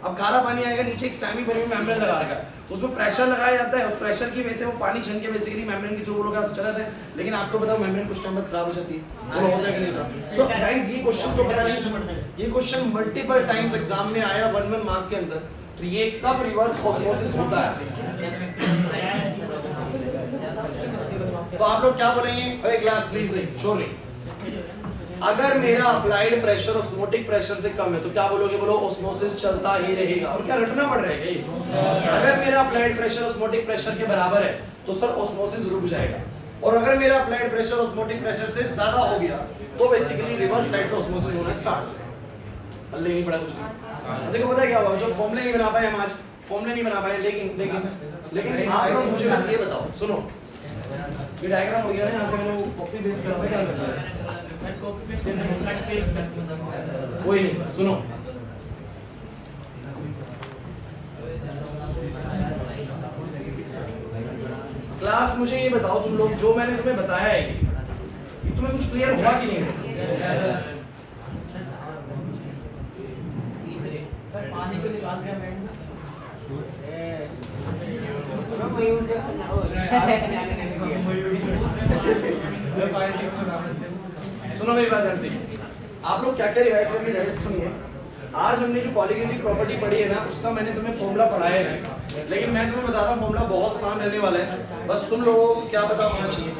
अब खारा पानी आएगा, नीचे एक सेमी परमेबल मेम्ब्रेन लगा रखा है, तो उसमें प्रेशर लगाया जाता है, उस प्रेशर की वजह से वो पानी छन के बेसिकली मेम्ब्रेन के थ्रू वो लोग चला जाता है, लेकिन आपको बताओ मेम्ब्रेन कुछ टाइम बाद खराब हो जाती है, वो होता है कि नहीं होता। सो गाइस ये क्वेश्चन तो पता नहीं, ये क्वेश्चन मल्टीपल टाइम्स एग्जाम में आया 1 मार्क के अंदर, तो ये कब रिवर्स ऑस्मोसिस होता है? तो आप लोग क्या बोलेंगे? अरे क्लास प्लीज नहीं, शोर नहीं। अगर मेरा अप्लाइड प्रेशर ऑस्मोटिक प्रेशर से कम है तो क्या बोलोगे? बोलो ऑस्मोसिस चलता ही रहेगा। और क्या रटना पड़ रहा है क्या? अगर मेरा अप्लाइड प्रेशर ऑस्मोटिक प्रेशर के बराबर है तो सर ऑस्मोसिस रुक जाएगा, और अगर मेरा अप्लाइड प्रेशर ऑस्मोटिक प्रेशर से ज्यादा हो गया तो बेसिकली रिवर्स साइड पे ऑस्मोसिस होना स्टार्ट हो जाएगा। हल्ले नहीं पड़ा कुछ नहीं। देखो पता है क्या हुआ, जो फॉर्मूले नहीं बना पाए हम आज, फॉर्मूले नहीं बना पाए, लेकिन आप लोग मुझे बस ये बताओ, सुनो ये डायग्राम हो गया ना, यहाँ से मैंने वो कॉपी पेस्ट करा था, क्या करना है? कोई नहीं, सुनो क्लास मुझे ये बताओ तुम लोग, जो मैंने तुम्हें बताया है ये तुम्हें कुछ क्लियर हुआ कि नहीं? सर पानी को निकाल के मैं सुनो मेरी बात ध्यान से, आप लोग क्या क्या रिवाइज करके जाए सुनिए। आज हमने जो कॉलिगेटिव प्रॉपर्टी पढ़ी है ना, उसका मैंने तुम्हें फॉर्मूला पढ़ाया है, लेकिन मैं तुम्हें बता रहा हूँ फॉर्मूला बहुत आसान रहने वाला है, बस तुम लोगों को क्या पता होना चाहिए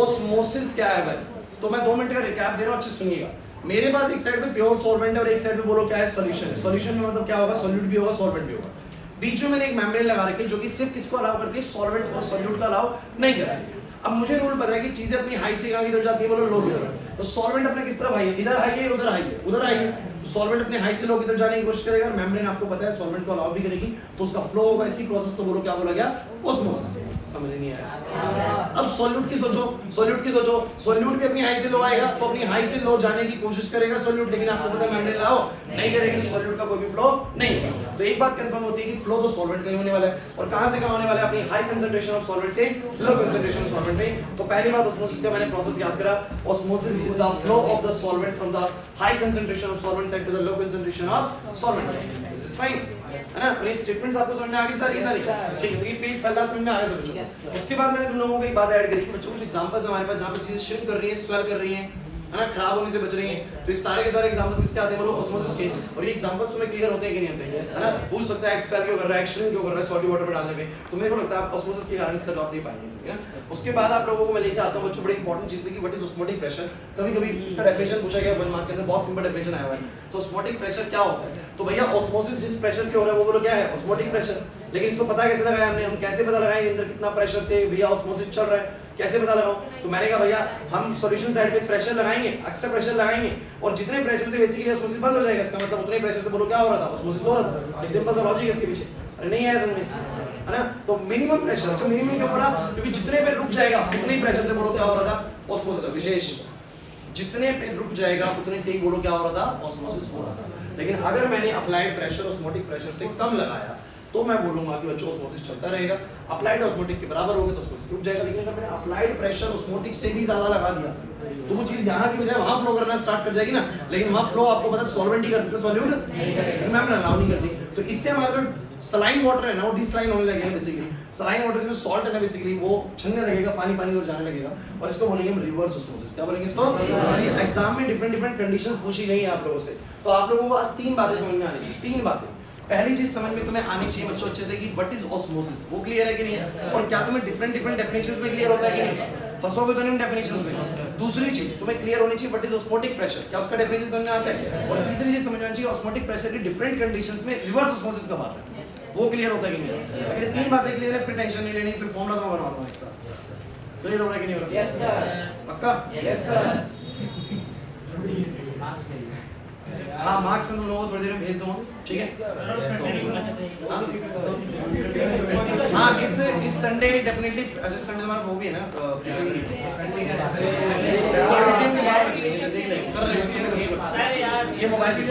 ऑस्मोसिस क्या है भाई। तो मैं 2 मिनट का रिकैप दे रहा हूँ, अच्छे सुनिएगा। मेरे पास एक साइड पे प्योर सॉल्वेंट है और एक साइड पे बोलो क्या है? सॉल्यूशन। सॉल्यूशन में मतलब क्या होगा? सॉल्यूट भी होगा, सॉल्वेंट भी होगा। बीच में मैंने एक मेम्ब्रेन लगा रखी है जो कि सिर्फ किसको अलाउ करती है? सॉल्वेंट को, सॉल्यूट को अलाउ नहीं करती। अब मुझे रूल पता है कि चीजें अपनी हाई से कहां की तरफ जाती है? बोलो लो की तरफ। तो सॉल्वेंट अपने किस तरफ हाई है? इधर हाई है, उधर हाई है, उधर हाई है। सॉल्वेंट अपने हाई से लो की तरफ जाने की कोशिश करेगा, और मेम्ब्रेन आपको पता है सॉल्वेंट को अलाउ भी करेगी, तो उसका फ्लो होगा। इसी प्रोसेस को बोलो क्या बोला गया? ऑस्मोसिस। समझ नहीं आया? अब सॉल्यूट की सोचो, सॉल्यूट की सोचो, सॉल्यूट भी अपनी हाई से लो आएगा, तो अपनी हाई से लो जाने की कोशिश करेगा सॉल्यूट, लेकिन आपको पता है मेम्ब्रेन लाओ नहीं करेगी, सॉल्यूट का कोई भी फ्लो नहीं होगा। तो एक बात कंफर्म होती है कि फ्लो तो सॉल्वेंट का ही होने वाला है, और कहां से कहां होने वाला है? अपनी हाई कंसंट्रेशन ऑफ सॉल्वेंट से लो कंसंट्रेशन ऑफ सॉल्वेंट में। तो पहली बात ऑस्मोसिस का मैंने प्रोसेस याद करा, osmosis is the flow of the solvent from the high concentration of solvent side to the low concentration of solvent side. This is fine है ना? ये स्टेटमेंट्स आपको समझ में आ गई सारी? ठीक है, तो ये पेज पहला समझ में आ गया सब बच्चों। उसके बाद मैंने तुम लोगों को एक बात ऐड करी कि बच्चों कुछ एग्जांपल्स हमारे पास जहां पे चीजें श्रिंक कर रही हैं, स्वेल कर रही हैं, है ना, खराब होने से बच रही हैं, तो ये सारे के सारे एग्जांपल्स किसके आते हैं? बोलो ऑस्मोसिस के। और ये एग्जांपल्स तुम्हें क्लियर होते हैं कि नहीं होते? है ना? पूछ सकता है एक्सपेल क्यों कर रहा है, एक्सट्रीम क्यों कर रहा है सॉल्टी वाटर में डालने पे, तो मेरे को लगता है आप ऑस्मोसिस के कारण इसका जवाब दे पाएंगे, ठीक है? उसके बाद आप लोगों को मैं लेके आता हूं बच्चों बड़ी इंपॉर्टेंट चीज पे कि व्हाट इज ऑस्मोटिक प्रेशर। कभी-कभी इसका डेफिनेशन पूछा गया 1 मार्क के अंदर, बहुत सिंपल डेफिनेशन आया हुआ है। तो ऑस्मोटिक प्रेशर क्या होता है? तो भैया ऑस्मोसिस जिस प्रेशर से हो रहा है वो बोलो क्या है? Osmotic pressure. लेकिन इसको पता कैसे लगाया हमने? हम कैसे पता लगाएंगे अंदर कितना प्रेशर से भैया ऑस्मोसिस चल रहा है? कैसे पता लगाऊं? तो मैंने कहा भैया हम सॉल्यूशन साइड पे प्रेशर लगाएंगे, एक्स्ट्रा प्रेशर लगाएंगे, और जितने प्रेशर से बेसिकली ऑस्मोसिस बंद हो जाएगा, इसका मतलब उतने प्रेशर से बोलो क्या हो रहा था? ऑस्मोसिस हो रहा था। एक सिंपल सा लॉजिक है इसके पीछे। अरे नहीं आया समझ में? है ना? तो मिनिमम प्रेशर, अच्छा मिनिमम क्यों बोला? क्योंकि जितने पे रुक जाएगा उतने ही प्रेशर से बोलो क्या हो रहा था? ऑस्मोसिस। विशेष जितने पे रुक जाएगा उतने से ही बोलो क्या हो रहा था? ऑस्मोसिस हो रहा था। लेकिन अगर मैंने अप्लाइड प्रेशर ऑस्मोटिक प्रेशर से कम लगाया तो मैं बोलूंगा कि बच्चों ऑस्मोसिस चलता रहेगा। अप्लाइड ऑस्मोटिक के बराबर होगा तो ऑस्मोसिस रुक जाएगा। लेकिन अगर मैंने अप्लाइड प्रेशर ऑस्मोटिक से भी ज्यादा लगा दिया तो वो चीज यहाँ की बजाय वहां फ्लो करना स्टार्ट कर जाएगी ना। लेकिन वहां फ्लो आपको पता है सॉल्वेंट ही कर सकते, सॉल्यूट मैम अलाउ नहीं करती। तो इससे हमारा जो सलाइन वाटर है ना वो डिसलाइन होने लगेगा। बेसिकली सलाइन वाटर में सॉल्ट है ना बेसिकली वो छनने लगेगा, पानी पानी और जाने लगेगा, और इसको बोलेंगे हम रिवर्स ऑस्मोसिस। क्या बोलेंगे इसको? एग्जाम में डिफरेंट कंडीशंस पूछी गई हैं आप लोगों से, तो आप लोगों को आज 3 बातें समझ में आनी चाहिए। 3 बातें। पहली चीज समझ में तुम्हें आनी चाहिए बच्चों अच्छे से कि व्हाट इज ऑस्मोसिस, वो क्लियर है कि नहीं है? और क्या तुम्हें डिफरेंट डेफिनेशंस में क्लियर होता है कि नहीं? फंसोगे तो नहीं डेफिनेशंस में। दूसरी चीज तुम्हें क्लियर होनी चाहिए व्हाट इज ऑस्मोटिक प्रेशर, क्या उसका डेफिनेशन समझ में आता है? और तीसरी चीज समझ में आनी चाहिए ऑस्मोटिक प्रेशर की डिफरेंट कंडीशंस में रिवर्स ऑस्मोसिस कब आता है, वो क्लियर होता है कि नहीं? अगर ये 3 बातें क्लियर है फिर टेंशन नहीं लेनी, फिर फॉर्मूला तो मैं बनवाता हूं इस क्लास में। क्लियर हो रहा है कि नहीं हो रहा? Yes sir. पक्का? Yes sir. हाँ मार्क्स तुम लोगों को थोड़ी देर में भेज दूंगा, ठीक है? हाँ इस संडे डेफिनेटली, अच्छा संडे हमारा वो भी है ना देख लेंगे कर लेंगे। ये मोबाइल की